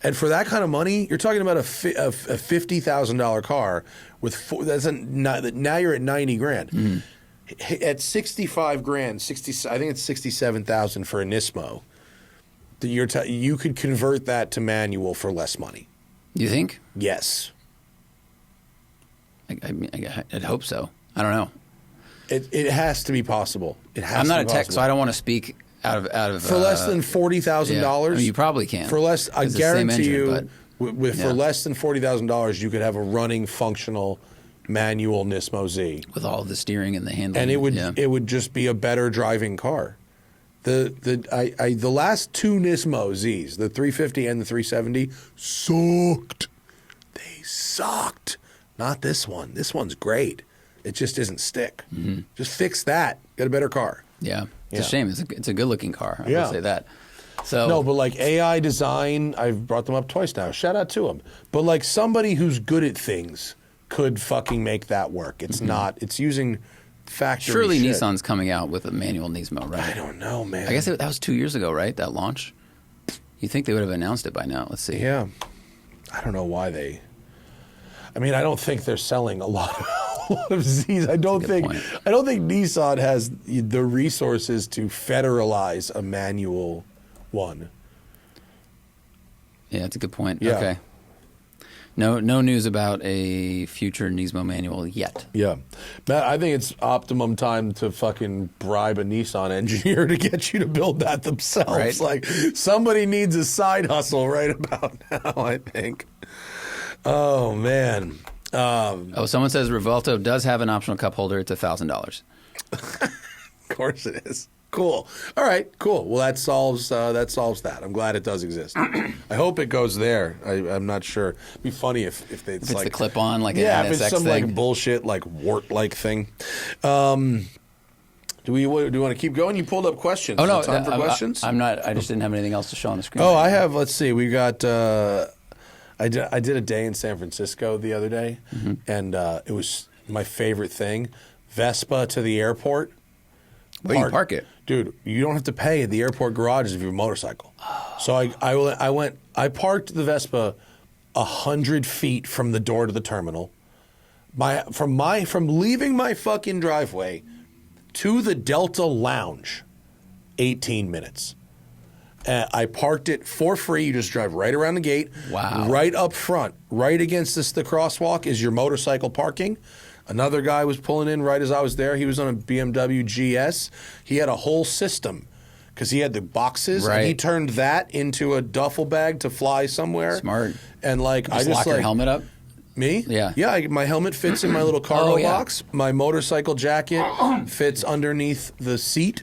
And for that kind of money, you're talking about a $50,000 car with now you're at 90 grand. Mm-hmm. At 65 grand, I think it's 67,000 for a Nismo. You could convert that to manual for less money. You think? Yes. I'd hope so. I don't know. It has to be possible. I'm not a tech, so I don't want to speak out of for less than $40,000. You probably can. For less, I It's the same guarantee engine, you, for less than $40,000, you could have a running, functional, manual Nismo Z, with all the steering and the handling, and it would just be a better driving car. The last two Nismo Zs, the 350 and the 370, sucked. They sucked. Not this one. This one's great. It just isn't stick. Mm-hmm. Just fix that. Get a better car. Yeah. It's a shame. It's a good looking car. I Yeah. will say that. So No, but like AI design, I've brought them up twice now. Shout out to them. But like somebody who's good at things could fucking make that work. It's not. It's using factory surely shit. Nissan's coming out with a manual Nismo, right? I don't know, man. I guess that was 2 years ago, right? That launch. You think they would have announced it by now? Let's see. Yeah. I don't know why they. I mean, I don't think they're selling a lot of Zs. I don't think Nissan has the resources to federalize a manual one. Yeah, that's a good point. Yeah. Okay. No news about a future Nismo manual yet. Yeah. Matt, I think it's optimum time to fucking bribe a Nissan engineer to get you to build that themselves. Right. Like, somebody needs a side hustle right about now, I think. Oh, man. Someone says Revuelto does have an optional cup holder. It's $1,000. Of course it is. Cool. All right, cool. Well, that solves that. I'm glad it does exist. I hope it goes there. I'm not sure. It'd be funny if it's like the clip-on, like an if NSX it's some thing. like bullshit, like wart-like thing. Do we want to keep going? You pulled up questions. Oh no, Is there time for questions? I'm not. I just didn't have anything else to show on the screen. Oh, I have. Let's see. We got. I did a day in San Francisco the other day, and it was my favorite thing. Vespa to the airport. Where do you park it? Dude, you don't have to pay at the airport garages if you have a motorcycle. So I parked the Vespa 100 feet from the door to the terminal. From leaving my fucking driveway to the Delta Lounge, 18 minutes. I parked it for free. You just drive right around the gate. Wow. Right up front, right against the crosswalk is your motorcycle parking. Another guy was pulling in right as I was there. He was on a BMW GS. He had a whole system because he had the boxes. Right. And he turned that into a duffel bag to fly somewhere. Smart. And like Just lock your helmet up. Me? Yeah. Yeah, my helmet fits in my little cargo yeah. box. My motorcycle jacket fits underneath the seat.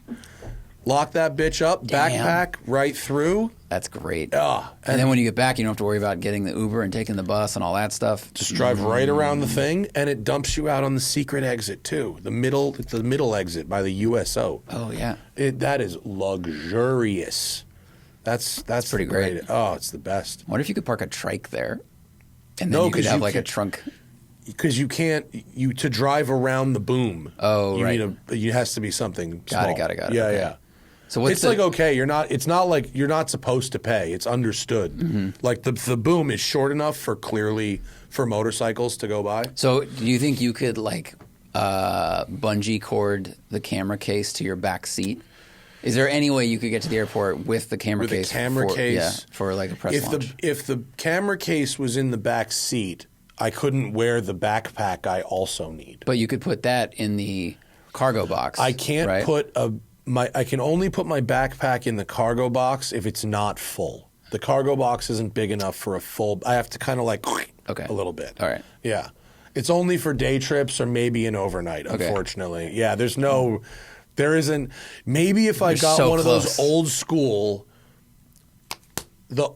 Lock that bitch up, Damn. backpack right through. That's great. And then when you get back, you don't have to worry about getting the Uber and taking the bus and all that stuff. Just drive right around the thing, and it dumps you out on the secret exit too, the middle exit by the USO. Oh yeah. That is luxurious. That's pretty great. Oh, it's the best. What if you could park a trike there, and then No, you could 'cause have you like a can- trunk? because you can't to drive around the boom. Oh, right. It has to be something small. Got it. Yeah, Okay. yeah. So what's It's like, okay, it's not like you're not supposed to pay. It's understood. Like the boom is short enough for motorcycles to go by. So do you think you could like bungee cord the camera case to your back seat? Is there any way you could get to the airport with the camera case? For like a press launch? If the camera case was in the back seat, I couldn't wear the backpack I also need. But you could put that in the cargo box. I can't right? I can only put my backpack in the cargo box if it's not full. The cargo box isn't big enough for a full. I have to kind of like a little bit. All right. Yeah. It's only for day trips or maybe an overnight, unfortunately. Yeah, there isn't. Maybe if I got one of those old school, the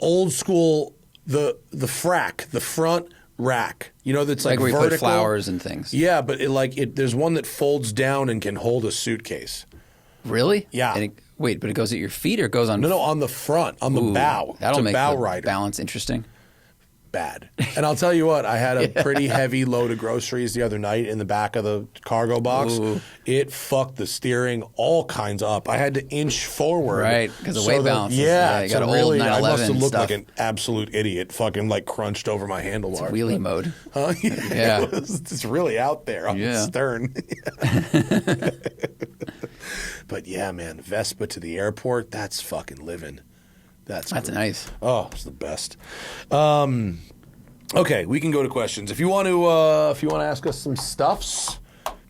frack, the front rack, that's like where you vertical. put flowers and things. Yeah, but there's one that folds down and can hold a suitcase. Really? Yeah. And but it goes at your feet or it goes on? No, on the front, on the bow. That'll make bow the rider. balance interesting. Bad. And I'll tell you what, I had a pretty heavy load of groceries the other night in the back of the cargo box. Ooh. It fucked the steering all kinds up. I had to inch forward. Right, because the weight balance. Yeah, you got old 911 I must have looked stuff. like an absolute idiot, fucking like crunched over my handlebar. It's wheelie mode. Huh? Yeah. It's really out there on the stern. But yeah, man, Vespa to the airport, that's fucking living. That's nice. Oh, it's the best. Okay, we can go to questions. If you want to ask us some stuffs,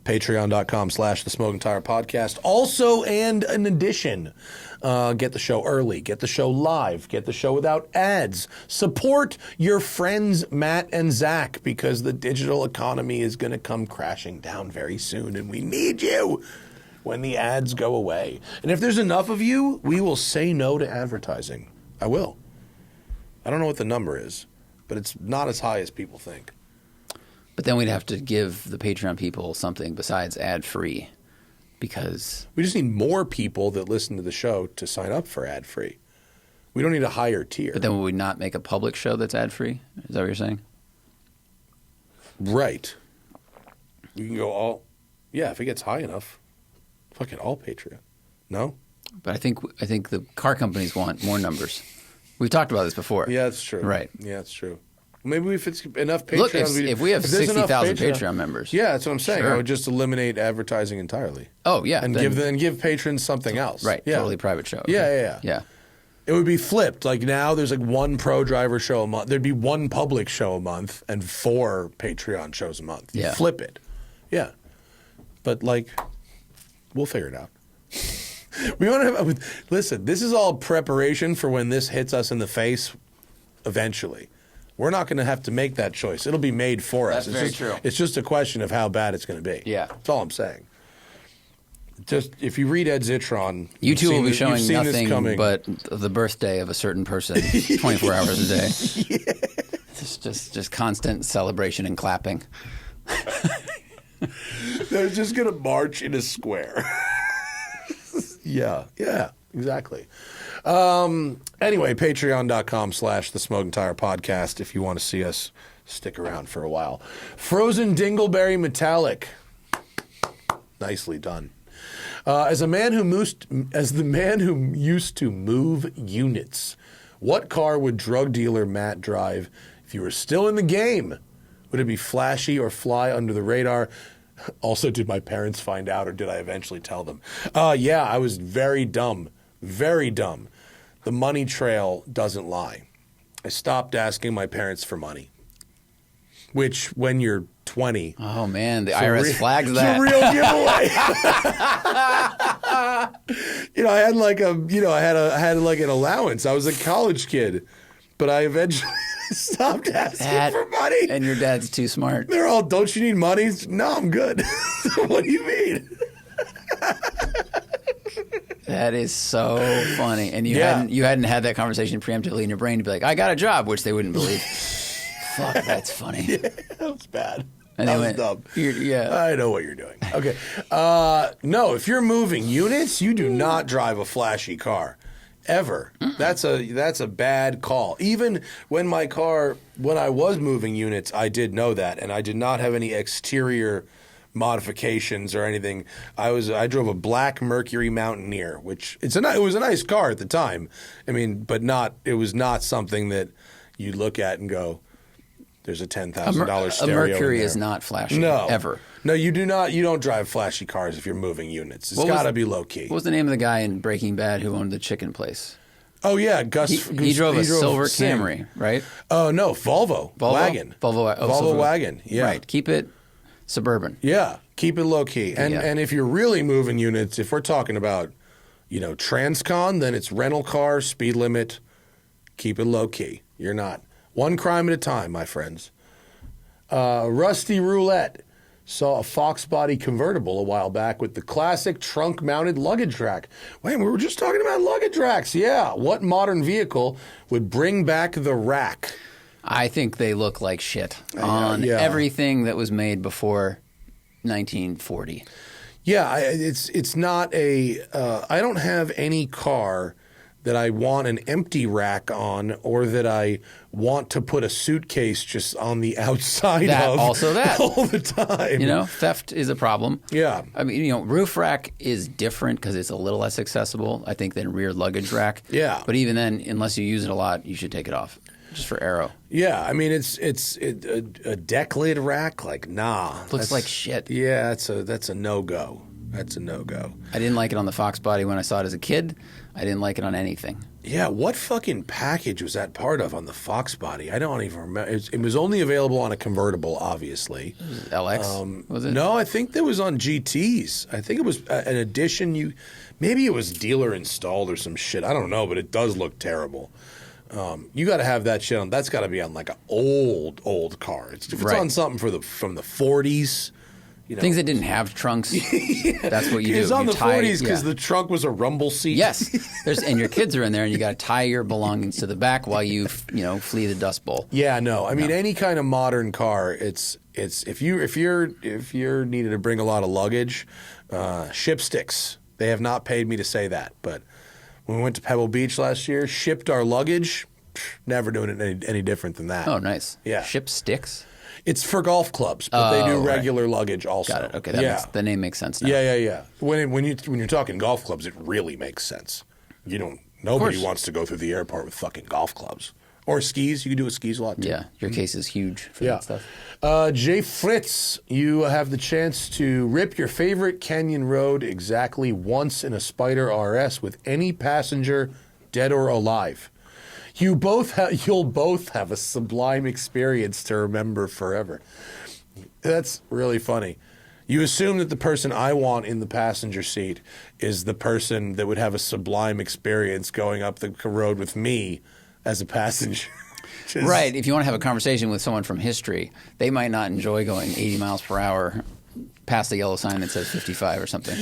patreon.com/the Smoking Tire Podcast. Also, and in addition, get the show early, get the show live, get the show without ads. Support your friends Matt and Zach because the digital economy is going to come crashing down very soon, and we need you when the ads go away. And if there's enough of you, we will say no to advertising. I will. I don't know what the number is, but it's not as high as people think. But then we'd have to give the Patreon people something besides ad-free because... We just need more people that listen to the show to sign up for ad-free. We don't need a higher tier. But then would we not make a public show that's ad-free? Is that what you're saying? Right. You can go all... Yeah, if it gets high enough. Fucking all Patreon. No? But I think the car companies want more numbers. We've talked about this before. Yeah, that's true. Right. Yeah, that's true. Maybe if it's enough Patreon... Look, if we have 60,000 Patreon members... Yeah, that's what I'm saying. Sure. I would just eliminate advertising entirely. Oh, yeah. And give patrons something else. Right. Yeah. Totally private show. Yeah. It would be flipped. Like now there's like one pro driver show a month. There'd be one public show a month and 4 Patreon shows a month. Yeah. Flip it. Yeah. But like, we'll figure it out. We want to have, listen, this is all preparation for when this hits us in the face eventually. We're not going to have to make that choice. It'll be made for us. That's very true. It's just a question of how bad it's going to be. Yeah. That's all I'm saying. Just if you read Ed Zitron, you two will be showing nothing but the birthday of a certain person 24 hours a day. Yeah. Just constant celebration and clapping. They're just going to march in a square. Yeah, exactly. Anyway, patreon.com/the Smoking Tire Podcast if you want to see us stick around for a while. Frozen Dingleberry Metallic. Nicely done. As the man who used to move units, what car would drug dealer Matt drive if you were still in the game? Would it be flashy or fly under the radar? Also, did my parents find out or did I eventually tell them? Yeah, I was very dumb. Very dumb. The money trail doesn't lie. I stopped asking my parents for money. Which, when you're 20... Oh, man, the IRS flags that. It's a real giveaway. I had like I had like an allowance. I was a college kid. But I eventually... stopped asking for money. And your dad's too smart. They're all, don't you need money? No, I'm good. What do you mean? That is so funny. And you hadn't had that conversation preemptively in your brain to be like, I got a job, which they wouldn't believe. Fuck, that's funny. Yeah, that was bad. And that was dumb. Yeah. I know what you're doing. Okay. No, if you're moving units, you do not drive a flashy car. ever. That's a bad call. Even when I was moving units, I did know that, and I did not have any exterior modifications or anything. I drove a black Mercury Mountaineer, which it was a nice car at the time. I mean, but it was not something that you look at and go, there's a $10,000 stereo. A Mercury in there. is not flashy. No, ever. No, you do not. You don't drive flashy cars if you're moving units. It's got to be low key. What was the name of the guy in Breaking Bad who owned the chicken place? Oh yeah, Gus. He drove a silver Camry, right? Oh no, Volvo wagon. Volvo wagon. Yeah, right. Keep it suburban. Yeah, keep it low key. And if you're really moving units, if we're talking about, Transcon, then it's rental car, speed limit. Keep it low key. You're not one crime at a time, my friends. Rusty Roulette saw a Fox body convertible a while back with the classic trunk-mounted luggage rack. Wait, we were just talking about luggage racks. Yeah. What modern vehicle would bring back the rack? I think they look like shit on everything that was made before 1940. Yeah, it's not a. I don't have any car that I want an empty rack on, or that I want to put a suitcase just on the outside of. Also that. All the time. Theft is a problem. Yeah. I mean, roof rack is different because it's a little less accessible, I think, than rear luggage rack. Yeah. But even then, unless you use it a lot, you should take it off. Just for aero. Yeah, I mean it's a deck lid rack. Like, nah, looks like shit. Yeah, that's a no go. That's a no go. I didn't like it on the Fox body when I saw it as a kid. I didn't like it on anything. Yeah, what fucking package was that part of on the Fox body? I don't even remember. It was only available on a convertible, obviously. LX was it? No, I think that was on GTs. I think it was an edition. Maybe it was dealer installed or some shit. I don't know, but it does look terrible. You got to have that shit on. That's got to be on like an old car. If it's on something from the 40s, things that didn't have trunks. That's what you do. It's on the 40s because the trunk was a rumble seat. Yes, and your kids are in there, and you got to tie your belongings to the back while you flee the Dust Bowl. Yeah, no. I mean, any kind of modern car. It's if you're needed to bring a lot of luggage, ship sticks. They have not paid me to say that, but. When we went to Pebble Beach last year, shipped our luggage, never doing it any different than that. Oh, nice. Yeah. Ship sticks? It's for golf clubs, but they do regular luggage also. Got it. Okay, the name makes sense now. Yeah. When you're talking golf clubs, it really makes sense. Nobody wants to go through the airport with fucking golf clubs. Or skis. You can do with skis a lot, too. Yeah, your case is huge for that stuff. Jay Fritz, you have the chance to rip your favorite canyon road exactly once in a Spider RS with any passenger, dead or alive. You'll both have a sublime experience to remember forever. That's really funny. You assume that the person I want in the passenger seat is the person that would have a sublime experience going up the road with me as a passenger. Right. If you want to have a conversation with someone from history, they might not enjoy going 80 miles per hour past the yellow sign that says 55 or something.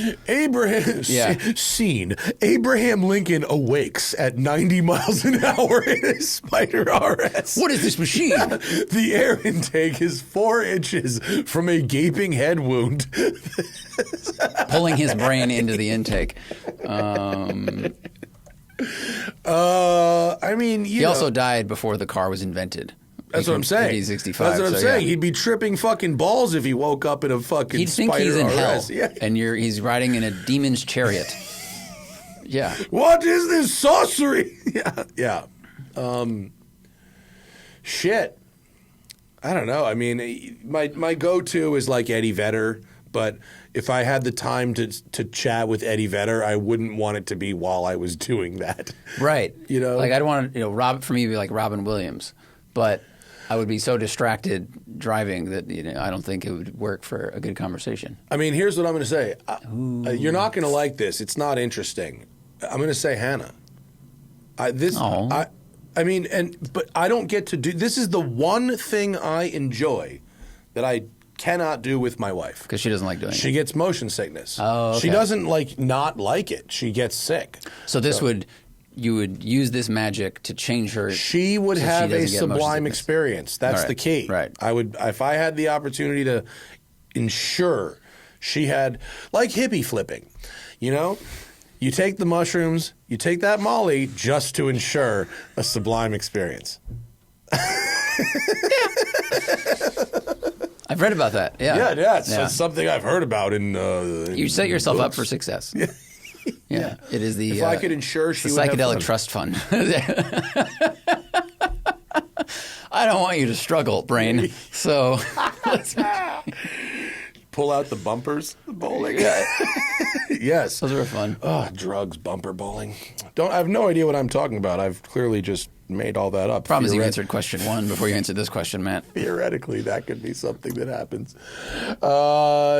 Scene. Abraham Lincoln awakes at 90 miles an hour in his Spider RS. What is this machine? The air intake is 4 inches from a gaping head wound. Pulling his brain into the intake. I mean, he also died before the car was invented. That's what I'm saying. 1965. That's what I'm saying. He'd be tripping fucking balls if he woke up in a fucking He'd think Spider he's in RS. hell, Yeah. and he's riding in a demon's chariot. Yeah. What is this sorcery? Yeah. Shit. I don't know. I mean, my go-to is like Eddie Vedder, but if I had the time to chat with Eddie Vedder, I wouldn't want it to be while I was doing that. Right. Like I'd want to, for me, it'd be like Robin Williams, but I would be so distracted driving that I don't think it would work for a good conversation. I mean, here's what I'm going to say. You're not going to like this. It's not interesting. I'm going to say Hannah. But I don't get to do. This is the one thing I enjoy that I cannot do with my wife because she doesn't like doing it. She gets motion sickness. Oh, okay. She doesn't not like it. She gets sick. So you would use this magic to change her. She would have a sublime experience. That's the key. Right. I would, if I had the opportunity to ensure she had, like hippie flipping, You take the mushrooms, you take that Molly just to ensure a sublime experience. I've read about that. Yeah. Yeah. It's something I've heard about in you set yourself books. up for success. Yeah. It is the if I could ensure she the would have psychedelic fun. trust fund. I don't want you to struggle, brain. So let's Pull out the bumpers, the bowling. Yes. those were fun. Oh, drugs, bumper bowling. I have no idea what I'm talking about. I've clearly just made all that up. Problem is you answered question 1 before you answered this question, Matt. Theoretically, that could be something that happens.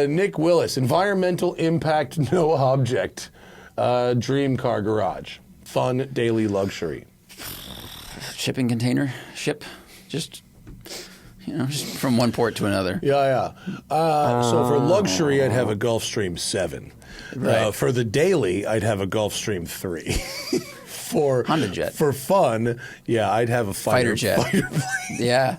Nick Willis, environmental impact, no object. Dream car garage. Fun daily luxury. Shipping container, just from one port to another. Yeah. So for luxury, I'd have a Gulfstream 7. Right. For the daily, I'd have a Gulfstream 3. For Honda Jet. For fun, I'd have a Fighter jet. Fighter plane. Yeah.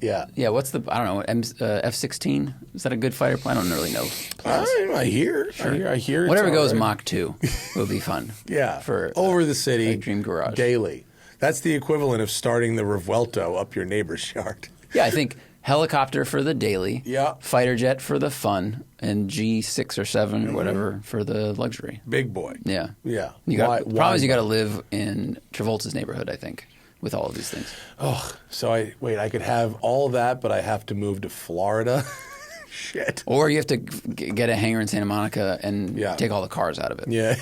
Yeah. What's the F-16? Is that a good fighter plane? I don't really know. I hear. I hear. It's Whatever all goes right. Mach 2 will be fun. Yeah. For over the city. a dream garage. Daily. That's the equivalent of starting the Revuelto up your neighbor's yard. Yeah, I think helicopter for the daily. Yeah. Fighter jet for the fun, and G6 or 7 or whatever for the luxury. Big boy. Yeah. Yeah. You got problem is you got to live in Travolta's neighborhood, I think, with all of these things. Oh, so I could have all that, but I have to move to Florida. Shit. Or you have to get a hangar in Santa Monica and take all the cars out of it. Yeah.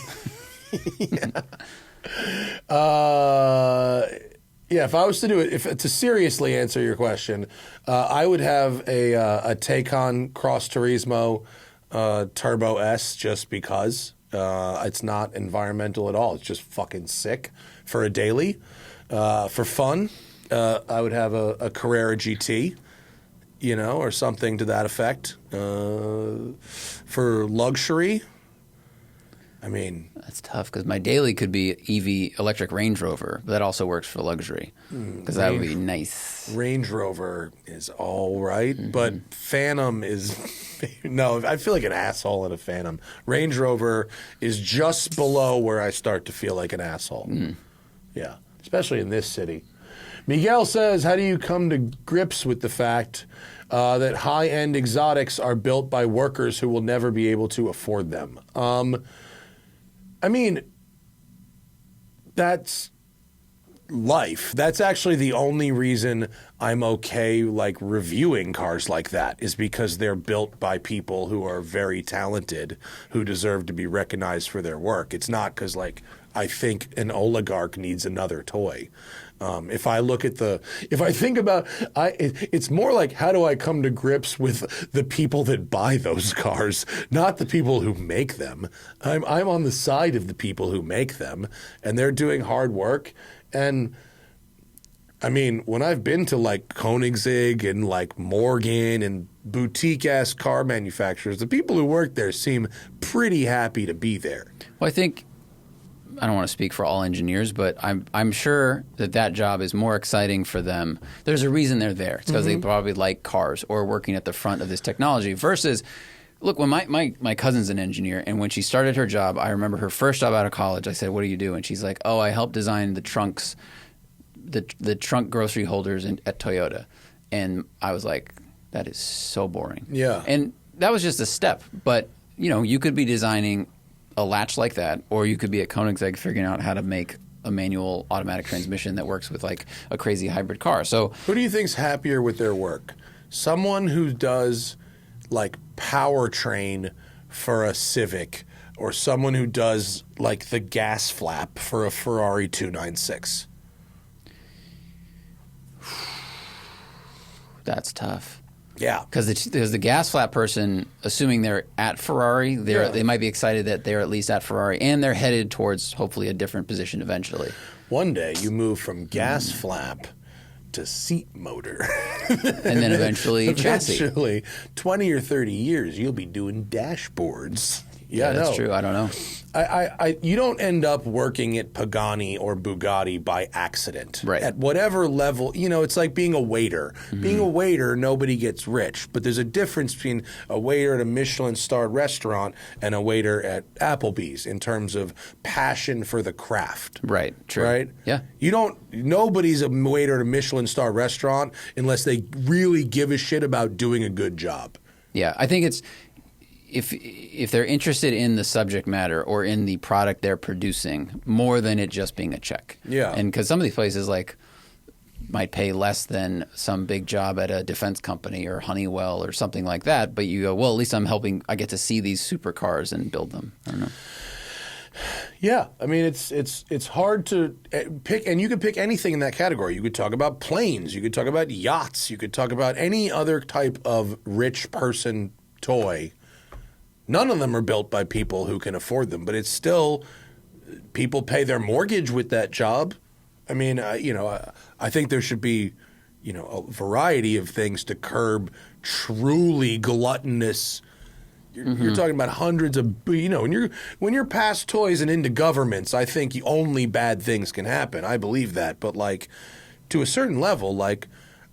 If I was to do it, to seriously answer your question, I would have a Taycan Cross Turismo Turbo S just because it's not environmental at all. It's just fucking sick for a daily. For fun, I would have a Carrera GT, or something to that effect. For luxury, I mean, that's tough because my daily could be EV electric Range Rover, but that also works for luxury because that would be nice. Range Rover is all right, but Phantom is no. I feel like an asshole in a Phantom. Range Rover is just below where I start to feel like an asshole. Yeah, especially in this city. Miguel says, "How do you come to grips with the fact that high-end exotics are built by workers who will never be able to afford them?" I mean, that's life. That's actually the only reason I'm okay reviewing cars like that is because they're built by people who are very talented, who deserve to be recognized for their work. It's not because I think an oligarch needs another toy. If I think about, it's more like how do I come to grips with the people that buy those cars, not the people who make them. I'm on the side of the people who make them, and they're doing hard work. And I mean, when I've been to Koenigsegg and Morgan and boutique ass car manufacturers, the people who work there seem pretty happy to be there. Well, I think. I don't want to speak for all engineers, but I'm sure that job is more exciting for them. There's a reason they're there. It's because they probably like cars or working at the front of this technology versus, look, when my cousin's an engineer, and when she started her job, I remember her first job out of college, I said, "What do you do?" And she's like, "Oh, I help design the trunks, the trunk grocery holders at Toyota." And I was like, that is so boring. Yeah. And that was just a step. But, you could be designing a latch like that, or you could be at Koenigsegg figuring out how to make a manual automatic transmission that works with a crazy hybrid car. So who do you think's happier with their work? Someone who does powertrain for a Civic, or someone who does the gas flap for a Ferrari 296? That's tough. Yeah. Because the gas flap person, assuming they're at Ferrari, they might be excited that they're at least at Ferrari, and they're headed towards hopefully a different position eventually. One day you move from gas flap to seat motor. And then eventually chassis. Eventually, 20 or 30 years, you'll be doing dashboards. Yeah, that's no. true. I don't know. You don't end up working at Pagani or Bugatti by accident. Right. At whatever level, it's like being a waiter. Being a waiter, nobody gets rich. But there's a difference between a waiter at a Michelin-starred restaurant and a waiter at Applebee's in terms of passion for the craft. Right. True. Right? Yeah. Nobody's a waiter at a Michelin-starred restaurant unless they really give a shit about doing a good job. Yeah. I think it's if they're interested in the subject matter or in the product they're producing more than it just being a check. Yeah. And because some of these places might pay less than some big job at a defense company or Honeywell or something like that, but you go, well, at least I get to see these supercars and build them. I don't know. Yeah, I mean it's hard to pick, and you could pick anything in that category. You could talk about planes, you could talk about yachts, you could talk about any other type of rich person toy. None of them are built by people who can afford them, but it's still people pay their mortgage with that job. I mean, I think there should be, a variety of things to curb truly gluttonous. You're talking about hundreds of, when you're past toys and into governments, I think only bad things can happen. I believe that, but to a certain level,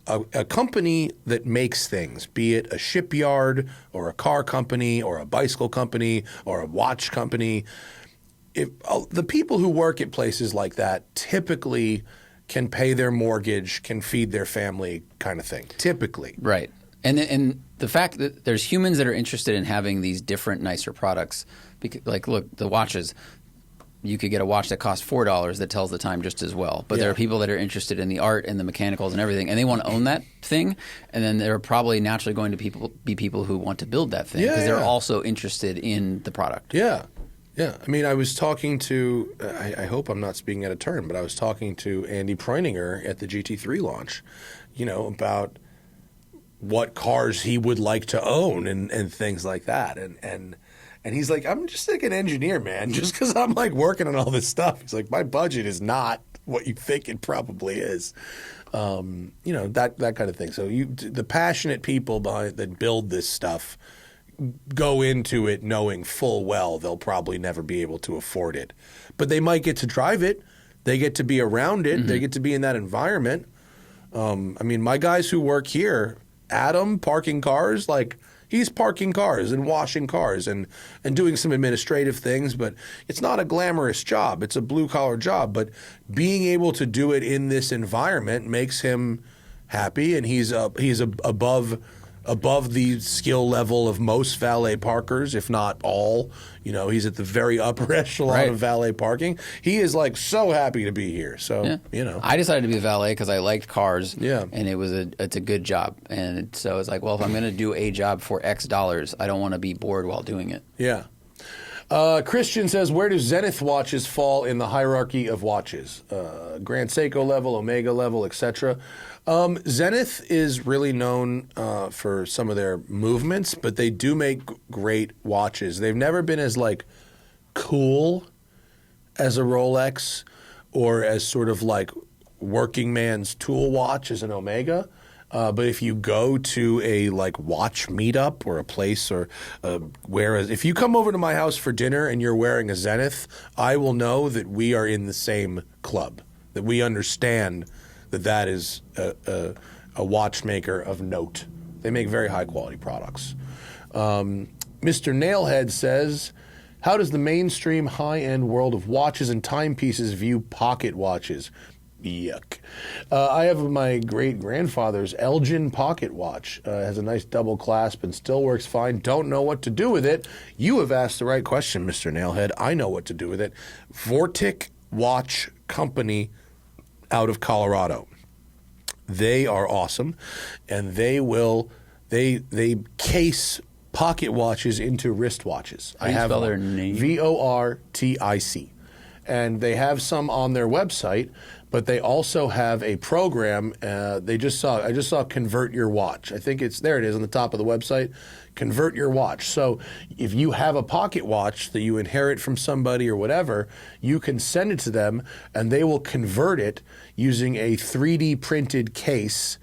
a company that makes things, be it a shipyard or a car company or a bicycle company or a watch company, the people who work at places like that typically can pay their mortgage, can feed their family, kind of thing. Typically, right? And the fact that there's humans that are interested in having these different, nicer products, look, the watches. You could get a watch that costs $4 that tells the time just as well. But there are people that are interested in the art and the mechanicals and everything, and they want to own that thing. And then there are probably naturally going to be people who want to build that thing because they're also interested in the product. Yeah. Yeah. I mean, I was talking to, I hope I'm not speaking out of turn, but I was talking to Andy Preuninger at the GT3 launch, about what cars he would like to own and things like that. And he's like, I'm just like an engineer, man. Just because I'm working on all this stuff. He's like, my budget is not what you think it probably is. That kind of thing. So the passionate people that build this stuff go into it knowing full well they'll probably never be able to afford it. But they might get to drive it. They get to be around it. Mm-hmm. They get to be in that environment. My guys who work here, Adam parking cars, he's parking cars and washing cars and doing some administrative things, but it's not a glamorous job. It's a blue-collar job. But being able to do it in this environment makes him happy, and he's above the skill level of most valet parkers, if not all. He's at the very upper echelon of valet parking. He is so happy to be here. So, I decided to be a valet because I liked cars. Yeah. And it's a good job. And so it's well, if I'm going to do a job for X dollars, I don't want to be bored while doing it. Yeah. Christian says, where do Zenith watches fall in the hierarchy of watches? Grand Seiko level, Omega level, etc. Zenith is really known for some of their movements, but they do make great watches. They've never been as cool as a Rolex or as sort of working man's tool watch as an Omega. But if you go to a watch meetup or a place or whereas if you come over to my house for dinner and you're wearing a Zenith, I will know that we are in the same club, that we understand that is a watchmaker of note. They make very high quality products. Mr. Nailhead says, how does the mainstream high-end world of watches and timepieces view pocket watches? Yuck. I have my great-grandfather's Elgin pocket watch. Has a nice double clasp and still works fine. Don't know what to do with it. You have asked the right question, Mr. Nailhead. I know what to do with it. Vortic Watch Company out of Colorado. They are awesome, and they case pocket watches into wristwatches. How do you spell their name? Vortic. And they have some on their website, but they also have a program. I just saw Convert Your Watch. I think there it is on the top of the website. Convert Your Watch. So if you have a pocket watch that you inherit from somebody or whatever, you can send it to them, and they will convert it using a 3D printed case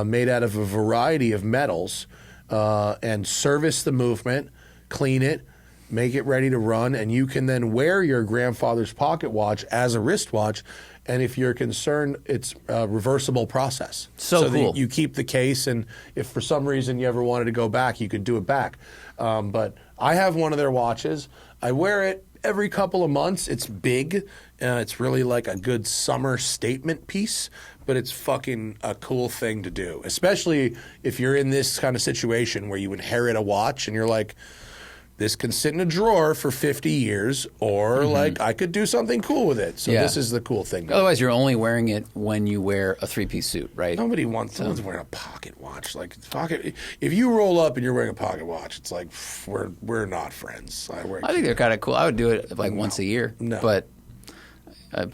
made out of a variety of metals and service the movement, clean it, make it ready to run, and you can then wear your grandfather's pocket watch as a wristwatch. And if you're concerned, it's a reversible process. So cool. That you keep the case, and if for some reason you ever wanted to go back, you could do it back. But I have one of their watches. I wear it every couple of months. It's big. It's really like a good summer statement piece, but it's fucking a cool thing to do, especially if you're in this kind of situation where you inherit a watch and you're like, this can sit in a drawer for 50 years, or like I could do something cool with it. So this is the cool thing. Otherwise, you're only wearing it when you wear a three-piece suit, right? Someone's wearing a pocket watch. Like if you roll up and you're wearing a pocket watch, it's like we're not friends. I think they're kind of cool. I would do it like once a year. No. But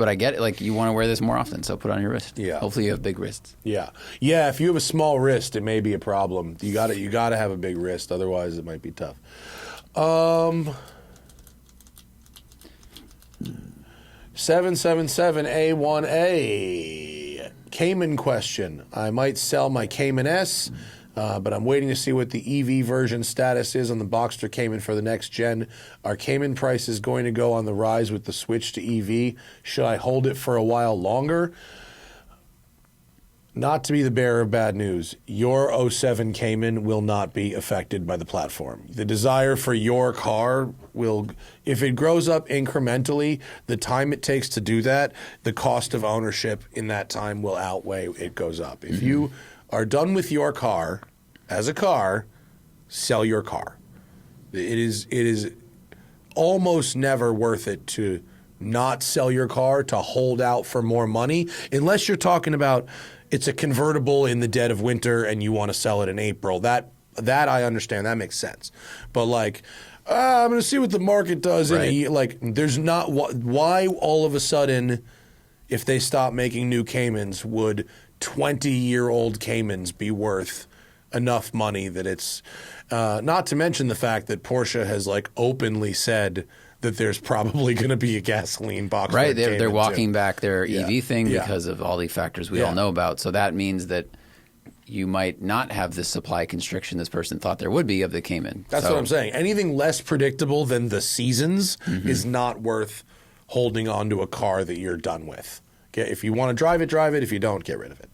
I get it. Like, you want to wear this more often, so put it on your wrist. Yeah. Hopefully you have big wrists. Yeah. If you have a small wrist, it may be a problem. You got to have a big wrist, otherwise it might be tough. 777A1A Cayman question. I might sell my Cayman S, but I'm waiting to see what the EV version status is on the Boxster Cayman for the next gen. Are Cayman prices going to go on the rise with the switch to EV? Should I hold it for a while longer? Not to be the bearer of bad news, your '07 Cayman will not be affected by the platform. The desire for your car will, if it grows up incrementally, the time it takes to do that, the cost of ownership in that time will outweigh it goes up. If you are done with your car as a car, sell your car. It is almost never worth it to not sell your car, to hold out for more money, unless you're talking about it's a convertible in the dead of winter and you want to sell it in April. That I understand. That makes sense. But like, I'm going to see what the market does in a year. Like, there's not why all of a sudden, if they stop making new Caymans, would 20-year-old Caymans be worth enough money that it's not to mention the fact that Porsche has like openly said that there's probably going to be a gasoline box. Right, they're walking back their EV thing because of all the factors we all know about. So that means that you might not have the supply constriction this person thought there would be of the Cayman. That's what I'm saying. Anything less predictable than the seasons is not worth holding on to a car that you're done with. Okay? If you want to drive it, drive it. If you don't, get rid of it.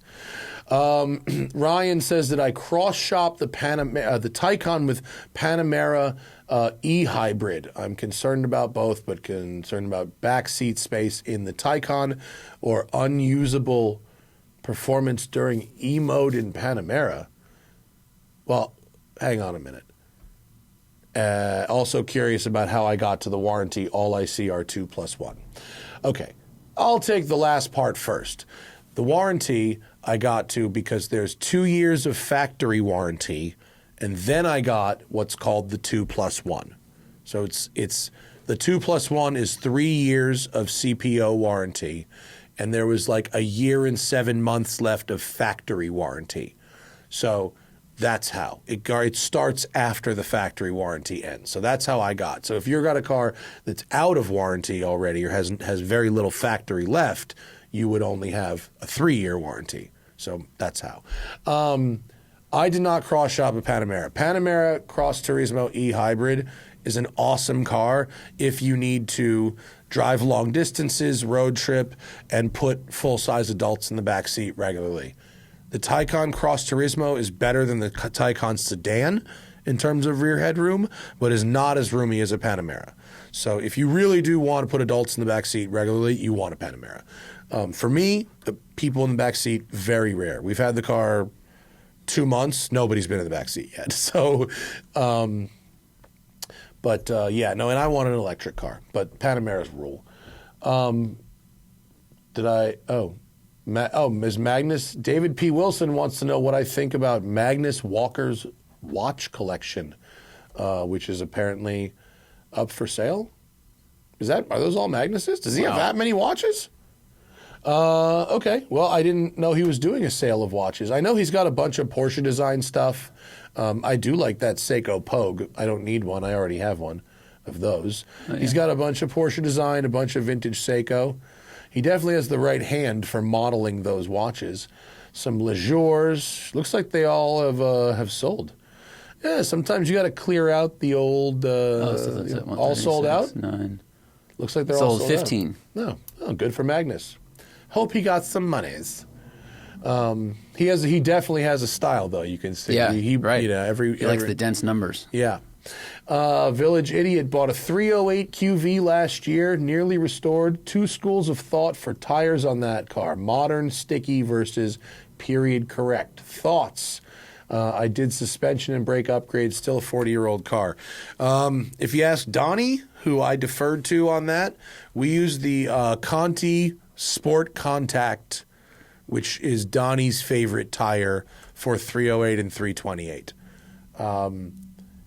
Ryan says that I cross-shop the Taycan with Panamera e-hybrid. I'm concerned about both, but concerned about backseat space in the Taycan or unusable performance during E-mode in Panamera. Well, hang on a minute. Also curious about how I got to the warranty. All I see are 2+1. Okay, I'll take the last part first. The warranty I got to because there's 2 years of factory warranty, and then I got what's called the 2+1. So it's the 2+1 is 3 years of CPO warranty, and there was like a year and 7 months left of factory warranty. So that's how it starts after the factory warranty ends. So that's how I got. So if you've got a car that's out of warranty already or has very little factory left, you would only have a 3-year warranty. So that's how. I did not cross-shop a Panamera. Panamera Cross Turismo e-hybrid is an awesome car if you need to drive long distances, road trip, and put full-size adults in the back seat regularly. The Taycan Cross Turismo is better than the Taycan sedan in terms of rear headroom, but is not as roomy as a Panamera. So if you really do want to put adults in the back seat regularly, you want a Panamera. For me, the people in the back seat, very rare. We've had the car 2 months. Nobody's been in the back seat yet. So, and I want an electric car, but Panameras rule. Ms. Magnus, David P. Wilson wants to know what I think about Magnus Walker's watch collection, which is apparently up for sale. Are those all Magnuses? Does he have that many watches? Okay. Well, I didn't know he was doing a sale of watches. I know he's got a bunch of Porsche design stuff. I do like that Seiko Pogue. I don't need one. I already have one of those. Oh, yeah. He's got a bunch of Porsche design, a bunch of vintage Seiko. He definitely has the right hand for modeling those watches. Some Lejours. Looks like they all have sold. Yeah, sometimes you got to clear out the old. So that's it. All sold out. 9. Looks like they're all Sold sold 15. out. No, oh, good for Magnus. Hope he got some monies. He definitely has a style though. You can see. Yeah, he right. He likes the dense numbers. Yeah. Village Idiot bought a 308 QV last year, nearly restored. 2 schools of thought for tires on that car: modern, sticky versus period correct. Thoughts? I did suspension and brake upgrades, still a 40-year-old car. If you ask Donnie, who I deferred to on that, we use the Conti Sport Contact, which is Donnie's favorite tire for 308 and 328.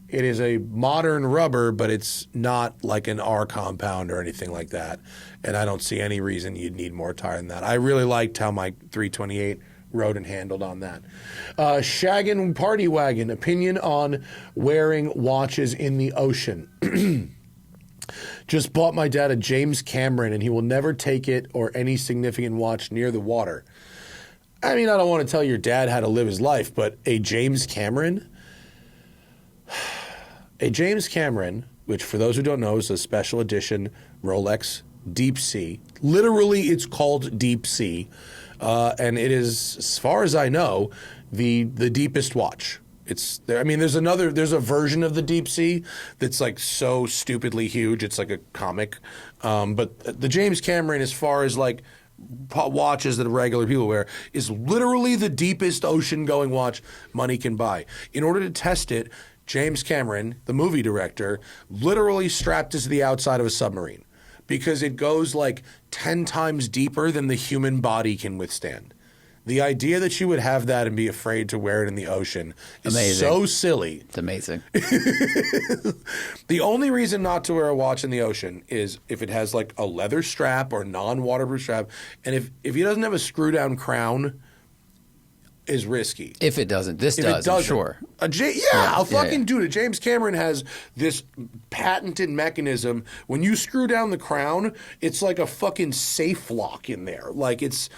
It is a modern rubber, but it's not like an R compound or anything like that. And I don't see any reason you'd need more tire than that. I really liked how my 328 rode and handled on that. Shaggin' Party Wagon, opinion on wearing watches in the ocean. Just bought my dad a James Cameron, and he will never take it or any significant watch near the water. I mean, I don't want to tell your dad how to live his life, but a James Cameron... A James Cameron, which for those who don't know is a special edition Rolex Deep Sea. Literally, it's called Deep Sea. And it is, as far as I know, the deepest watch. It's there. I mean, there's a version of the Deep Sea that's like so stupidly huge. It's like a comic. But the James Cameron, as far as like watches that regular people wear, is literally the deepest ocean-going watch money can buy. In order to test it, James Cameron, the movie director, literally strapped it to the outside of a submarine because it goes like 10 times deeper than the human body can withstand. The idea that you would have that and be afraid to wear it in the ocean is so silly. It's amazing. The only reason not to wear a watch in the ocean is if it has like a leather strap or non-waterproof strap. And if he doesn't have a screw-down crown, is risky. If it doesn't. This does, I'm sure. Dude, James Cameron has this patented mechanism. When you screw down the crown, it's like a fucking safe lock in there. Like it's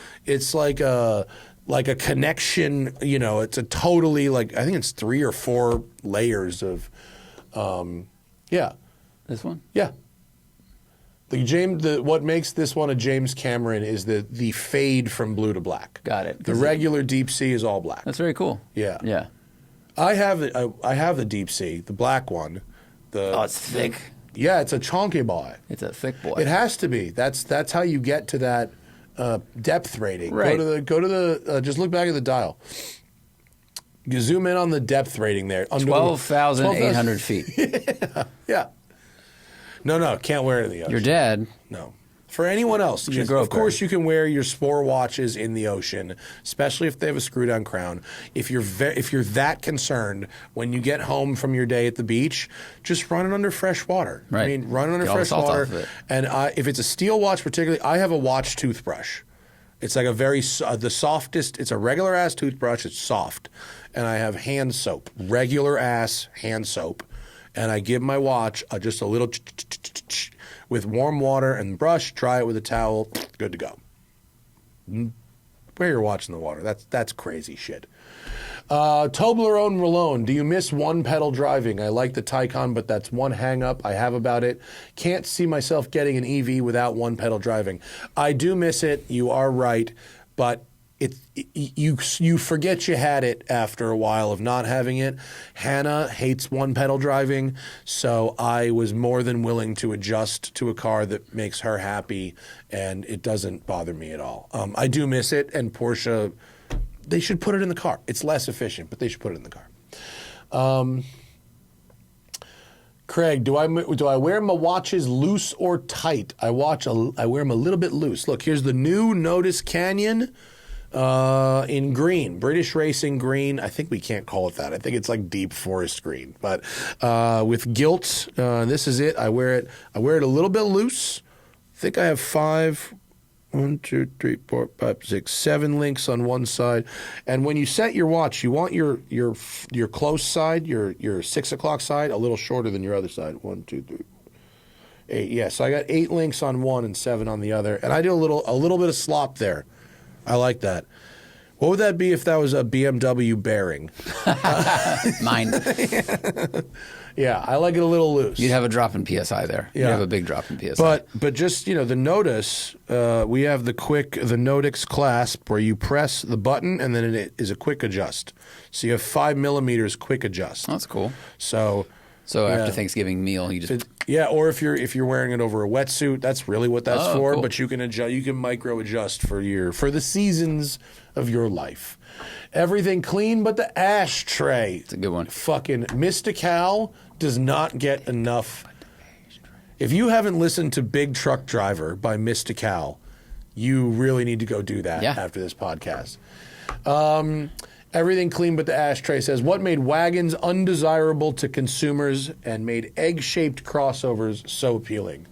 like a connection, it's a totally I think it's 3 or 4 layers of This one? Yeah. What makes this one a James Cameron is the fade from blue to black. Got it. The regular Deep Sea is all black. That's very cool. Yeah. Yeah. I have the Deep Sea, the black one. It's thick. It's a chonky boy. It's a thick boy. It has to be. That's how you get to that depth rating. Right. Go to the just look back at the dial. You zoom in on the depth rating there. 12,800 feet. Yeah. No, can't wear it in the ocean. Your dad. No. For anyone else, of course you can wear your sport watches in the ocean, especially if they have a screw-down crown. If you're that concerned, when you get home from your day at the beach, just run it under fresh water. Right. I mean, run it under fresh water. And if it's a steel watch particularly, I have a watch toothbrush. It's like the softest, it's a regular-ass toothbrush. It's soft. And I have hand soap, regular-ass hand soap. And I give my watch just a little with warm water and brush, dry it with a towel, good to go. Wear your watch in the water. That's crazy shit. Toblerone Malone, do you miss one-pedal driving? I like the Taycan, but that's one hang-up I have about it. Can't see myself getting an EV without one-pedal driving. I do miss it. You are right. But you forget you had it after a while of not having it. Hannah hates one-pedal driving, so I was more than willing to adjust to a car that makes her happy, and it doesn't bother me at all. I do miss it, and Porsche, they should put it in the car. It's less efficient, but they should put it in the car. Craig, do I wear my watches loose or tight? I wear them a little bit loose. Look, here's the new Notice Canyon in green, British Racing green. I think we can't call it that. I think it's like deep forest green, but with gilt. This is it. I wear it a little bit loose. I think I have 1, 2, 3, 4, 5, 6, 7 links on one side. And when you set your watch, you want your close side, your 6 o'clock side, a little shorter than your other side. 1, 2, 3, 4, 8. Yeah, so I got 8 links on one and 7 on the other. And I do a little bit of slop there. I like that. What would that be if that was a BMW bearing? Mine. Yeah, I like it a little loose. You'd have a drop in PSI there. Yeah. You'd have a big drop in PSI. But just, the Notice, we have the Notix clasp where you press the button and then it is a quick adjust. So you have 5 millimeters quick adjust. That's cool. So after Thanksgiving meal, you just or if you're wearing it over a wetsuit, that's really what that's for. Cool. But you can adjust, you can micro adjust for the seasons of your life. Everything clean but the ashtray. It's a good one. Fucking Mystical does not get enough. If you haven't listened to Big Truck Driver by Mystical, you really need to go do that after this podcast. Everything clean but the ashtray says, what made wagons undesirable to consumers and made egg-shaped crossovers so appealing?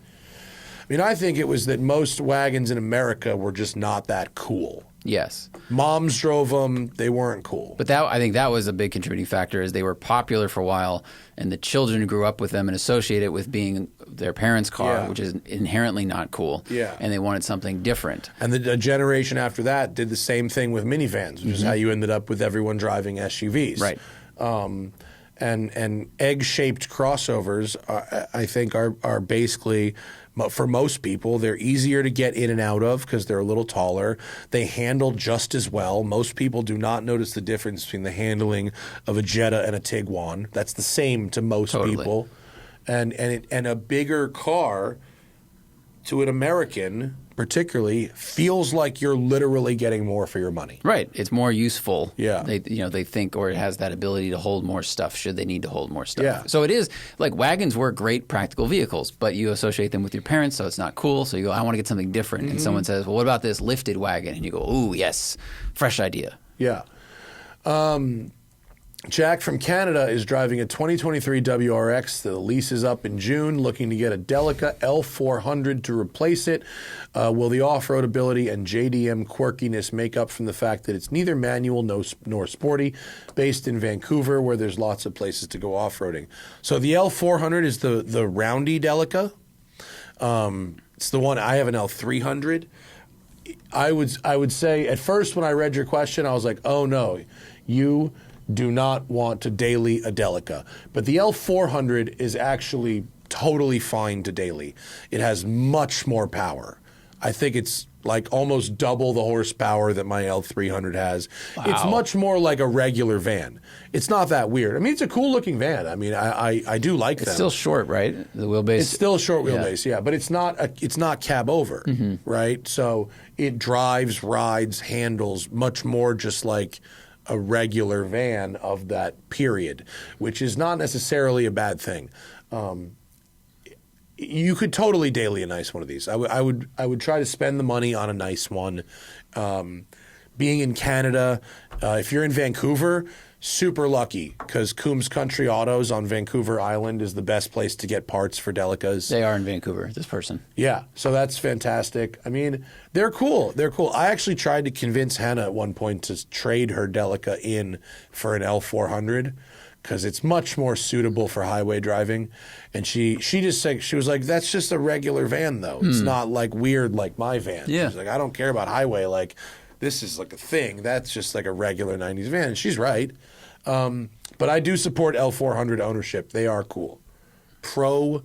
I mean, I think it was that most wagons in America were just not that cool. Yes. Moms drove them. They weren't cool. But I think that was a big contributing factor is they were popular for a while, and the children grew up with them and associate it with being their parents' car, which is inherently not cool. Yeah. And they wanted something different. And the generation after that did the same thing with minivans, which is how you ended up with everyone driving SUVs. Right. And egg-shaped crossovers, I think, are basically, for most people, they're easier to get in and out of because they're a little taller. They handle just as well. Most people do not notice the difference between the handling of a Jetta and a Tiguan. That's the same to most people. And a bigger car, to an American particularly, feels like you're literally getting more for your money. Right. It's more useful. Yeah. They think, or it has that ability to hold more stuff should they need to hold more stuff. Yeah. So it is, like, wagons were great practical vehicles, but you associate them with your parents, so it's not cool. So you go, I want to get something different. And someone says, well, what about this lifted wagon? And you go, ooh, yes, fresh idea. Yeah. Jack from Canada is driving a 2023 WRX. The lease is up in June, looking to get a Delica L400 to replace it. Will the off-road ability and JDM quirkiness make up from the fact that it's neither manual nor sporty, based in Vancouver, where there's lots of places to go off-roading? So the L400 is the roundy Delica. It's the one, I have an L300. I would say, at first when I read your question, I was like, oh no, you do not want to daily a Delica. But the L400 is actually totally fine to daily. It has much more power. I think it's like almost double the horsepower that my L300 has. Wow. It's much more like a regular van. It's not that weird. I mean, it's a cool looking van. I mean, I do like them. It's still short, right? The wheelbase? It's still a short wheelbase, yeah. But it's not cab over, right? So it drives, rides, handles much more just like a regular van of that period, which is not necessarily a bad thing. You could totally daily a nice one of these. I would try to spend the money on a nice one. Being in Canada, if you're in Vancouver, super lucky because Coombs Country Autos on Vancouver Island is the best place to get parts for Delicas. They are in Vancouver, this person. Yeah, so that's fantastic. I mean, they're cool. They're cool. I actually tried to convince Hannah at one point to trade her Delica in for an L400 because it's much more suitable for highway driving. And she just said, she was like, that's just a regular van though. It's not like weird like my van. Yeah. She's like, I don't care about highway. Like, this is like a thing. That's just like a regular 90s van. And she's right. But I do support L400 ownership. They are cool. Puts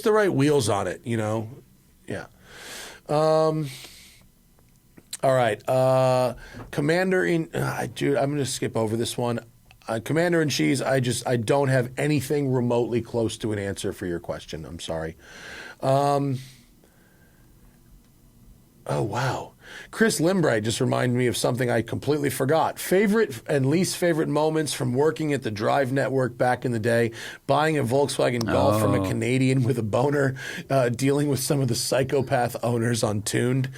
the right wheels on it, you know? Yeah. All right. Commander-in... dude, I'm going to skip over this one. Commander-in-Chief, I don't have anything remotely close to an answer for your question. I'm sorry. Oh, wow. Chris Limbright just reminded me of something I completely forgot. Favorite and least favorite moments from working at the Drive Network back in the day, buying a Volkswagen Golf from a Canadian with a boner, dealing with some of the psychopath owners on Tuned.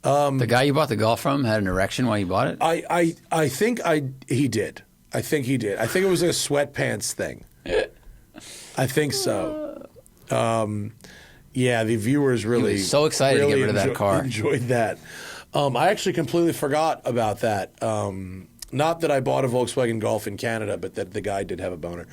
The guy you bought the Golf from had an erection while you bought it? I think he did. I think he did. I think it was a sweatpants thing. I think so. Yeah, the viewers really... He was so excited to get rid of that car. Enjoyed that. I actually completely forgot about that. Not that I bought a Volkswagen Golf in Canada, but that the guy did have a boner.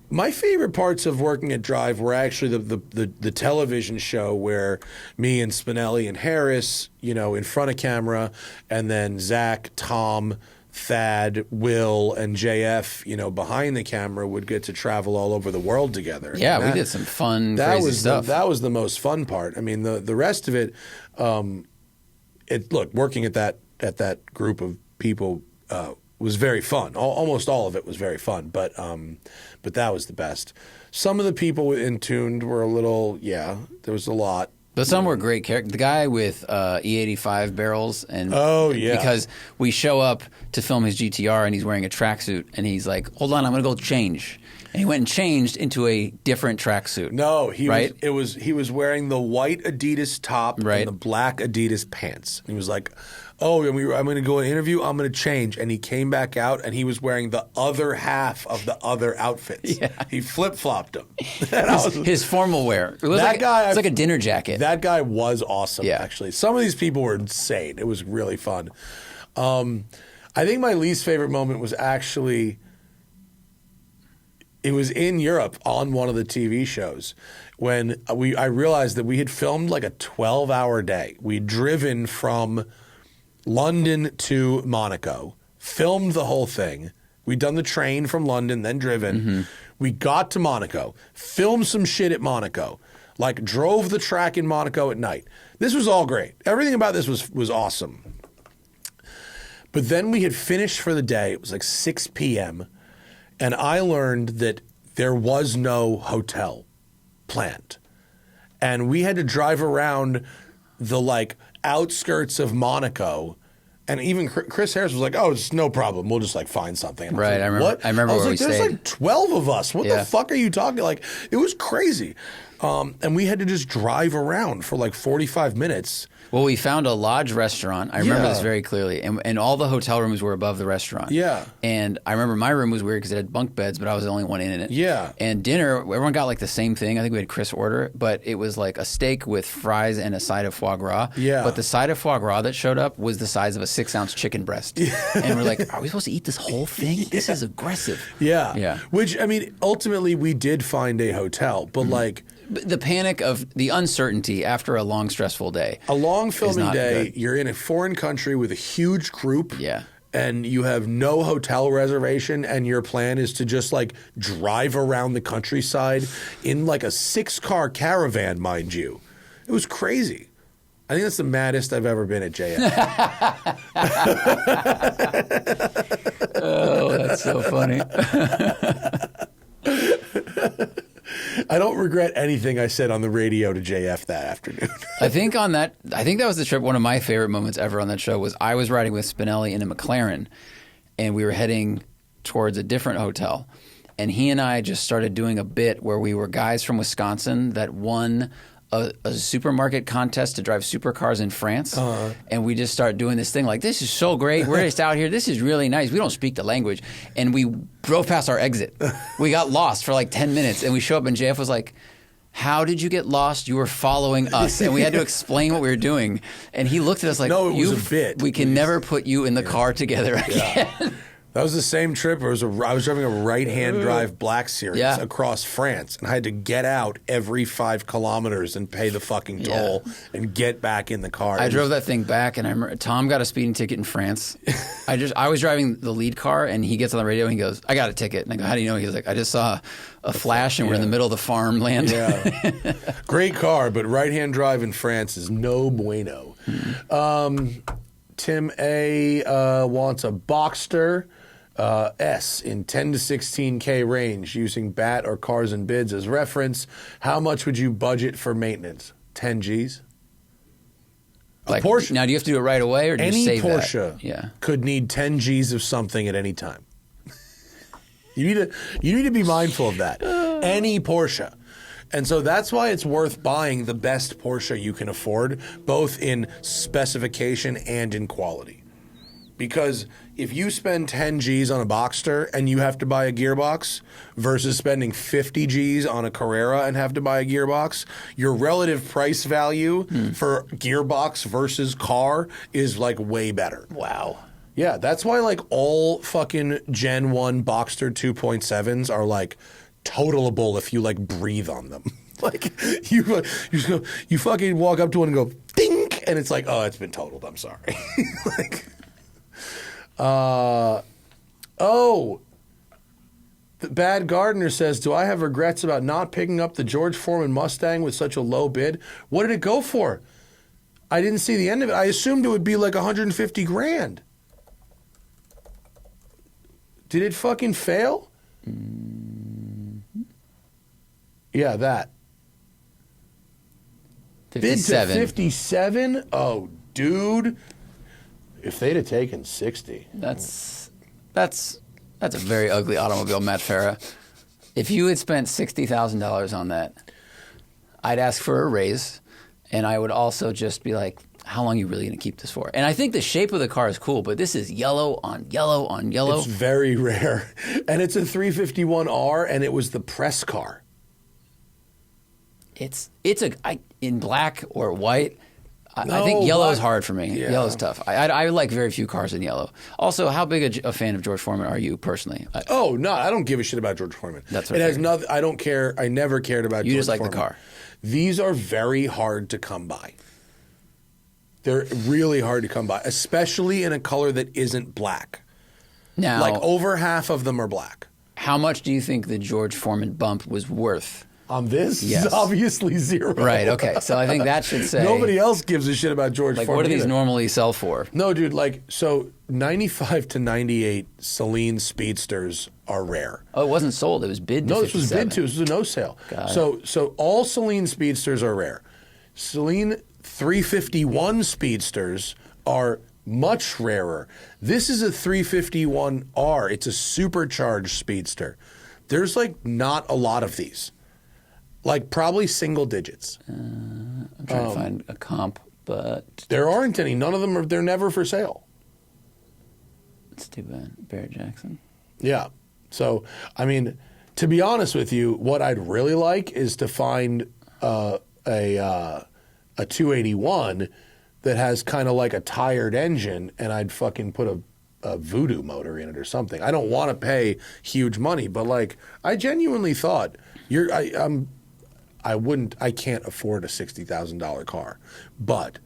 My favorite parts of working at Drive were actually the television show where me and Spinelli and Harris, in front of camera, and then Zach, Tom, Thad, Will, and JF, behind the camera would get to travel all over the world together. Yeah, we did some fun, crazy stuff. That was the most fun part. I mean, the rest of it, working at that group of people was very fun. Almost all of it was very fun, but that was the best. Some of the people in Tuned were a little, there was a lot. But some were great characters. The guy with E85 barrels, and because we show up to film his GTR and he's wearing a tracksuit, and he's like, "Hold on, I'm going to go change." And he went and changed into a different tracksuit. No, he was wearing the white Adidas top and the black Adidas pants. And he was like, "Oh, I'm going to go and interview. I'm going to change." And he came back out, and he was wearing the other half of the other outfits. Yeah. He flip-flopped them. His formal wear. It was like a dinner jacket. That guy was awesome, actually. Some of these people were insane. It was really fun. I think my least favorite moment was actually... It was in Europe on one of the TV shows when I realized that we had filmed like a 12-hour day. We'd driven from London to Monaco, filmed the whole thing. We'd done the train from London, then driven. Mm-hmm. We got to Monaco, filmed some shit at Monaco, like drove the track in Monaco at night. This was all great. Everything about this was awesome. But then we had finished for the day. It was like 6 p.m., and I learned that there was no hotel planned. And we had to drive around the outskirts of Monaco. And even Chris Harris was like, "Oh, it's no problem. We'll just find something." Right. I remember where we stayed. There's 12 of us. What the fuck are you talking? It was crazy. And we had to just drive around for 45 minutes. Well, we found a lodge restaurant. I remember this very clearly. And all the hotel rooms were above the restaurant. Yeah. And I remember my room was weird because it had bunk beds, but I was the only one in it. Yeah. And dinner, everyone got the same thing. I think we had Chris order, but it was a steak with fries and a side of foie gras. Yeah. But the side of foie gras that showed up was the size of a 6-ounce chicken breast. And we're like, are we supposed to eat this whole thing? This is aggressive. Yeah. Yeah. Which, ultimately we did find a hotel, but the panic of the uncertainty after a long, stressful day. A long filming day, you're in a foreign country with a huge group. Yeah. And you have no hotel reservation, and your plan is to just drive around the countryside in a 6-car caravan, mind you. It was crazy. I think that's the maddest I've ever been at JF. Oh, that's so funny. I don't regret anything I said on the radio to JF that afternoon. I think that was the trip. One of my favorite moments ever on that show was I was riding with Spinelli in a McLaren, and we were heading towards a different hotel. And he and I just started doing a bit where we were guys from Wisconsin that won a supermarket contest to drive supercars in France. And we just started doing this thing this is so great. We're just out here. This is really nice. We don't speak the language. And we drove past our exit. We got lost for 10 minutes. And we show up and JF was like, "How did you get lost? You were following us." And we had to explain what we were doing. And he looked at us like, "No, it was a bit. We can never put you in the car together again." That was the same trip. I was driving a right-hand drive Black Series across France, and I had to get out every 5 kilometers and pay the fucking toll and get back in the car. I drove that thing back, and I remember Tom got a speeding ticket in France. I was driving the lead car, and he gets on the radio, and he goes, "I got a ticket." And I go, "How do you know?" He was like, "I just saw a flash, and we're in the middle of the farmland." Yeah. Great car, but right-hand drive in France is no bueno. Tim A. Wants a Boxster. S in 10 to 16K range using BAT or Cars and Bids as reference. How much would you budget for maintenance? 10 G's? Porsche. Now, do you have to do it right away or do you save Porsche could need 10 G's of something at any time. You need to be mindful of that. Any Porsche. And so that's why it's worth buying the best Porsche you can afford, both in specification and in quality. Because if you spend 10 G's on a Boxster and you have to buy a gearbox versus spending 50 G's on a Carrera and have to buy a gearbox, your relative price value for gearbox versus car is way better. Wow. Yeah, that's why all fucking Gen 1 Boxster 2.7s are totalable if you like breathe on them. Like you just go, you fucking walk up to one and go dink, and it's like, oh, it's been totaled. I'm sorry. Like, the Bad Gardener says, do I have regrets about not picking up the George Foreman Mustang with such a low bid? What did it go for? I didn't see the end of it. I assumed it would be like 150 grand. Did it fucking fail? Yeah, that. 57. Bid to 57? Oh, dude. If they'd have taken 60. That's a very ugly automobile, Matt Farah. If you had spent $60,000 on that, I'd ask for a raise, and I would also just be like, how long are you really going to keep this for? And I think the shape of the car is cool, but this is yellow on yellow on yellow. It's very rare. And it's a 351R, and it was the press car. It's in black or white. I think yellow is hard for me. Yeah. Yellow's tough. I like very few cars in yellow. Also, how big a fan of George Foreman are you personally? I don't give a shit about George Foreman. That's what it has nothing. I don't care. I never cared about George Foreman. You just like the car. These are very hard to come by. They're really hard to come by, especially in a color that isn't black. Now, like over half of them are black. How much do you think the George Foreman bump was worth? On this? Yes. Obviously zero. Right, okay. So I think that should say... Nobody else gives a shit about George Foreman. What do these either. normally sell for? No, dude, so 95 to 98 Celine Speedsters are rare. Oh, it wasn't sold. It was bid to 57. No, this was bid to. This was a no sale. So all Celine Speedsters are rare. Celine 351 Speedsters are much rarer. This is a 351R. It's a supercharged Speedster. There's like not a lot of these. Like probably single digits. I'm trying to find a comp, but... There aren't any. None of them they're never for sale. It's too bad. Barrett Jackson. Yeah. So, I mean, to be honest with you, what I'd really like is to find a 281 that has kind of like a tired engine, and I'd fucking put a Voodoo motor in it or something. I don't want to pay huge money, but like I genuinely thought I can't afford a $60,000 car, but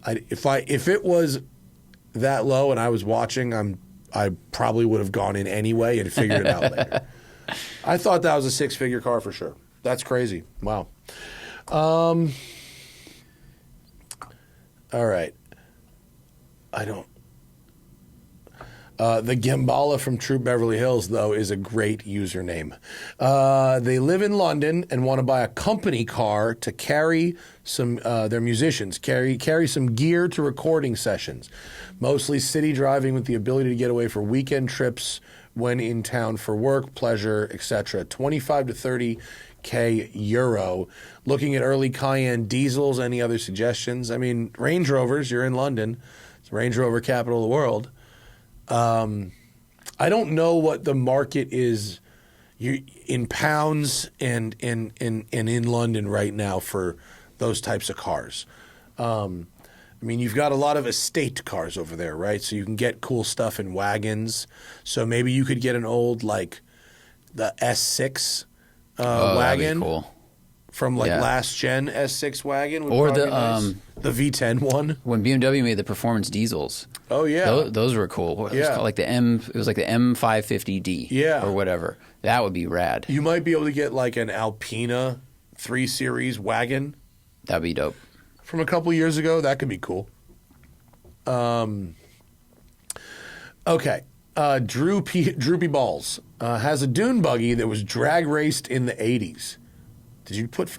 if it was that low and I was watching, I probably would have gone in anyway and figured it out later. I thought that was a six-figure car for sure. That's crazy. Wow. All right. The Gambala from Troop Beverly Hills, though, is a great username. They live in London and want to buy a company car to carry some, their musicians, carry some gear to recording sessions. Mostly city driving with the ability to get away for weekend trips when in town for work, pleasure, etc. 25 to 30K euro. Looking at early Cayenne diesels, any other suggestions? I mean, Range Rovers, you're in London. It's Range Rover capital of the world. I don't know what the market is in pounds and in London right now for those types of cars. I mean, you've got a lot of estate cars over there, right? So you can get cool stuff in wagons. So maybe you could get an old, like, the S6 wagon. That'd be cool. From last gen S6 wagon, would or probably the be nice. The V10 one. When BMW made the performance diesels. Oh yeah, those were cool. It was called like the M550D. Yeah, or whatever. That would be rad. You might be able to get like an Alpina 3 Series wagon. That'd be dope. From a couple years ago, that could be cool. Okay, Droopy Balls has a dune buggy that was drag raced in the 80s. Did you put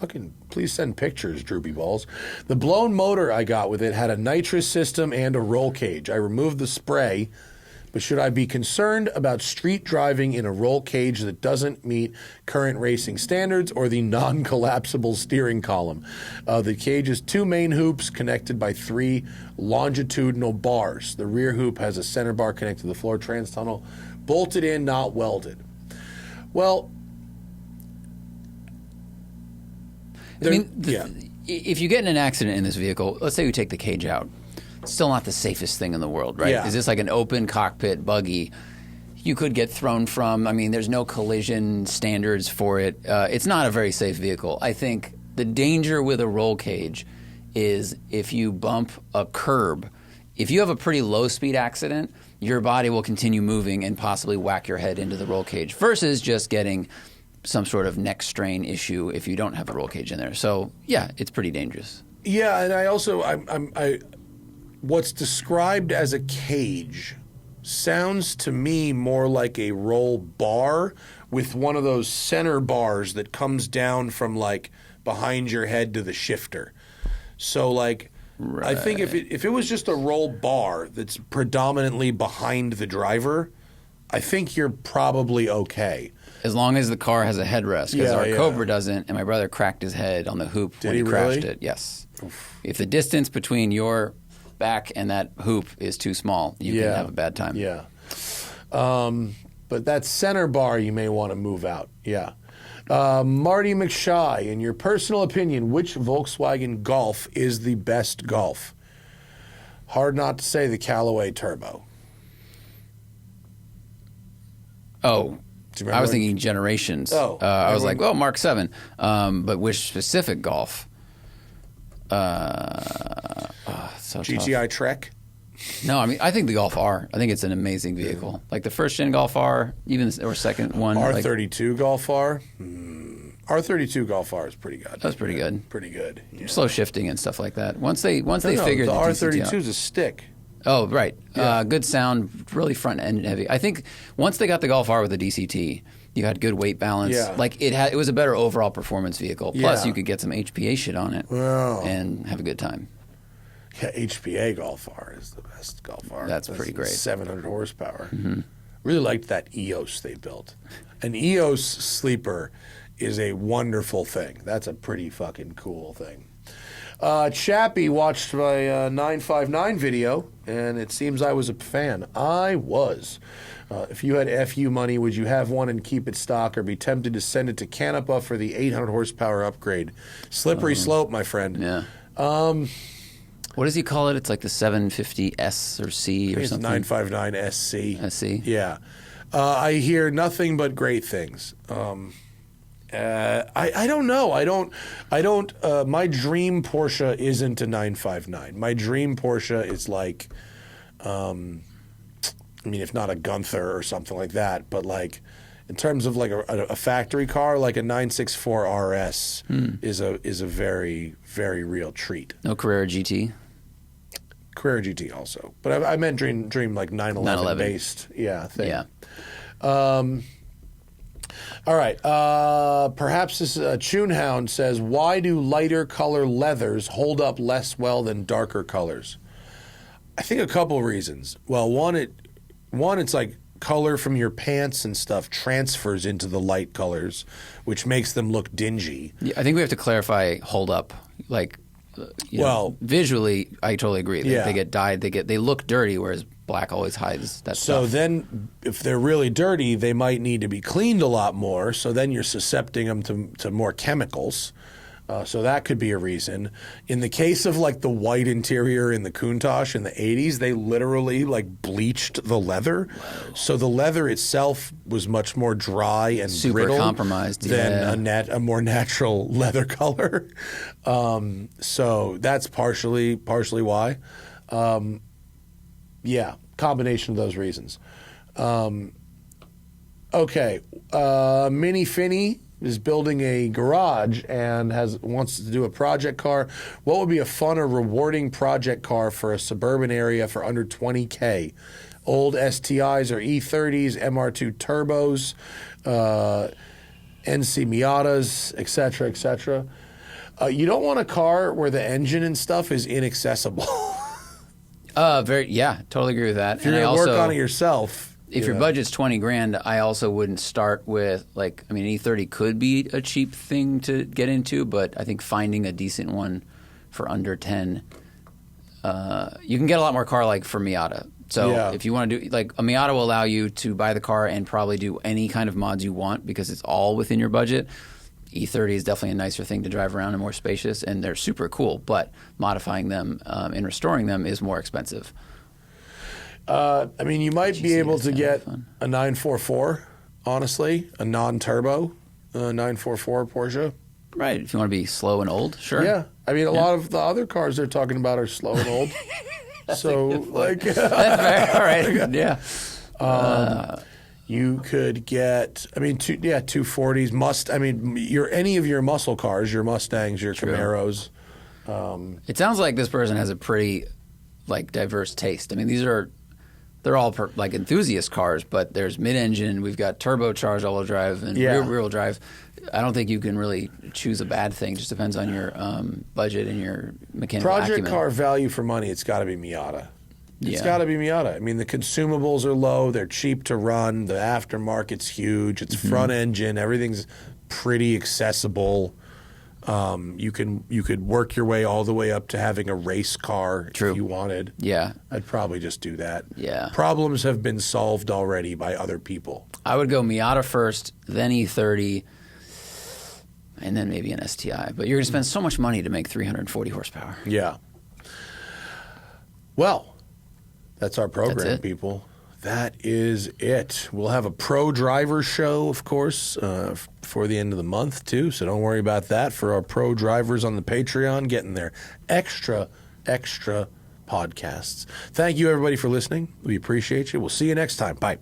please send pictures, Droopy Balls. The blown motor I got with it had a nitrous system and a roll cage. I removed the spray, but should I be concerned about street driving in a roll cage that doesn't meet current racing standards or the non-collapsible steering column? The cage has 2 main hoops connected by 3 longitudinal bars. The rear hoop has a center bar connected to the floor trans tunnel, bolted in, not welded. Well, I mean, if you get in an accident in this vehicle, let's say you take the cage out, it's still not the safest thing in the world, right? Yeah. Is this like an open cockpit buggy? you could get thrown from. I mean, there's no collision standards for it. It's not a very safe vehicle. I think the danger with a roll cage is if you bump a curb. If you have a pretty low-speed accident, your body will continue moving and possibly whack your head into the roll cage versus just getting some sort of neck strain issue if you don't have a roll cage in there. So, yeah, it's pretty dangerous. Yeah, and I also, what's described as a cage sounds to me more like a roll bar with one of those center bars that comes down from like behind your head to the shifter. So like, I think if it was just a roll bar that's predominantly behind the driver, I think you're probably okay. As long as the car has a headrest, because our Cobra doesn't, and my brother cracked his head on the hoop when he crashed it. Yes. Oof. If the distance between your back and that hoop is too small, you can have a bad time. Yeah. But that center bar you may want to move out. Yeah. Marty McShy, in your personal opinion, which Volkswagen Golf is the best Golf? Hard not to say the Callaway Turbo. Oh, I was thinking generations. Oh, I was like, well, Mark 7. But which specific Golf? So GTI tough. Trek? No, I mean, I think the Golf R. I think it's an amazing vehicle. Like the first-gen Golf R, or second one. R32 Golf R? R32 Golf R is pretty good. That's pretty good. Pretty good. Yeah. Slow shifting and stuff like that. Once they figured the the R32 is a stick. Oh, right. Yeah. Good sound, really front end heavy. I think once they got the Golf R with the DCT, you had good weight balance. Yeah. Like it was a better overall performance vehicle. Plus, you could get some HPA shit on it and have a good time. Yeah, HPA Golf R is the best Golf R. That's pretty great. 700 horsepower. Mm-hmm. Really liked that EOS they built. An EOS sleeper is a wonderful thing. That's a pretty fucking cool thing. Chappie watched my 959 video, and it seems I was a fan. I was. If you had FU money, would you have one and keep it stock or be tempted to send it to Canepa for the 800 horsepower upgrade? Slippery slope, my friend. Yeah. What does he call it? It's like the 750S or C or something. It's 959 SC. SC? Yeah. I hear nothing but great things. I don't know. I don't. My dream Porsche isn't a 959. My dream Porsche is like, I mean, if not a Gunther or something like that, but like, in terms of like a factory car, like a 964 RS is a very, very real treat. No Carrera GT. Carrera GT also, but I meant dream like 911 based, thing. Yeah. All right. Perhaps this Tunehound says, why do lighter color leathers hold up less well than darker colors? I think a couple reasons. Well, one, it's like color from your pants and stuff transfers into the light colors, which makes them look dingy. Yeah, I think we have to clarify hold up. Like, visually, I totally agree. They get dyed, they look dirty, whereas black always hides that stuff. So then, if they're really dirty, they might need to be cleaned a lot more. So then you're suscepting them to more chemicals. So that could be a reason. In the case of like the white interior in the Countach in the 80s, they literally like bleached the leather. Wow. So the leather itself was much more dry and super brittle compromised than a more natural leather color. So that's partially why. Yeah, combination of those reasons. Okay, Mini Finney is building a garage and wants to do a project car. What would be a fun or rewarding project car for a suburban area for under $20K? Old STIs or E30s, MR2 turbos, NC Miatas, etc., etc. You don't want a car where the engine and stuff is inaccessible. Totally agree with that. If you're going to work on it yourself. If your budget's $20,000, I also wouldn't start with an E30 could be a cheap thing to get into, but I think finding a decent one for under 10, you can get a lot more car like for Miata. So if you want to do a Miata will allow you to buy the car and probably do any kind of mods you want because it's all within your budget. E30 is definitely a nicer thing to drive around and more spacious, and they're super cool. But modifying them and restoring them is more expensive. I mean, you might be GC able is to kinda get fun. a 944, honestly, a non-turbo 944 Porsche. Right. If you want to be slow and old, sure. Yeah. I mean, a lot of the other cars they're talking about are slow and old. So, like, That's fair. All right. Yeah. you could get, I mean, 240s. I mean, any of your muscle cars, your Mustangs, your Camaros. It sounds like this person has a pretty diverse taste. I mean, they're all like enthusiast cars, but there's mid-engine. We've got turbocharged all-wheel drive and rear-wheel drive. I don't think you can really choose a bad thing. It just depends on your budget and your mechanical Project acumen. car value for money, it's got to be Miata. It's Yeah. got to be Miata. I mean, the consumables are low. They're cheap to run. The aftermarket's huge. It's front engine. Everything's pretty accessible. You could work your way all the way up to having a race car if you wanted. Yeah. I'd probably just do that. Yeah. Problems have been solved already by other people. I would go Miata first, then E30, and then maybe an STI. But you're going to spend so much money to make 340 horsepower. Yeah. Well, that's our program, That's it. people. That is it. We'll have a pro driver show, of course, before the end of the month, too. So don't worry about that for our pro drivers on the Patreon getting their extra podcasts. Thank you, everybody, for listening. We appreciate you. We'll see you next time. Bye.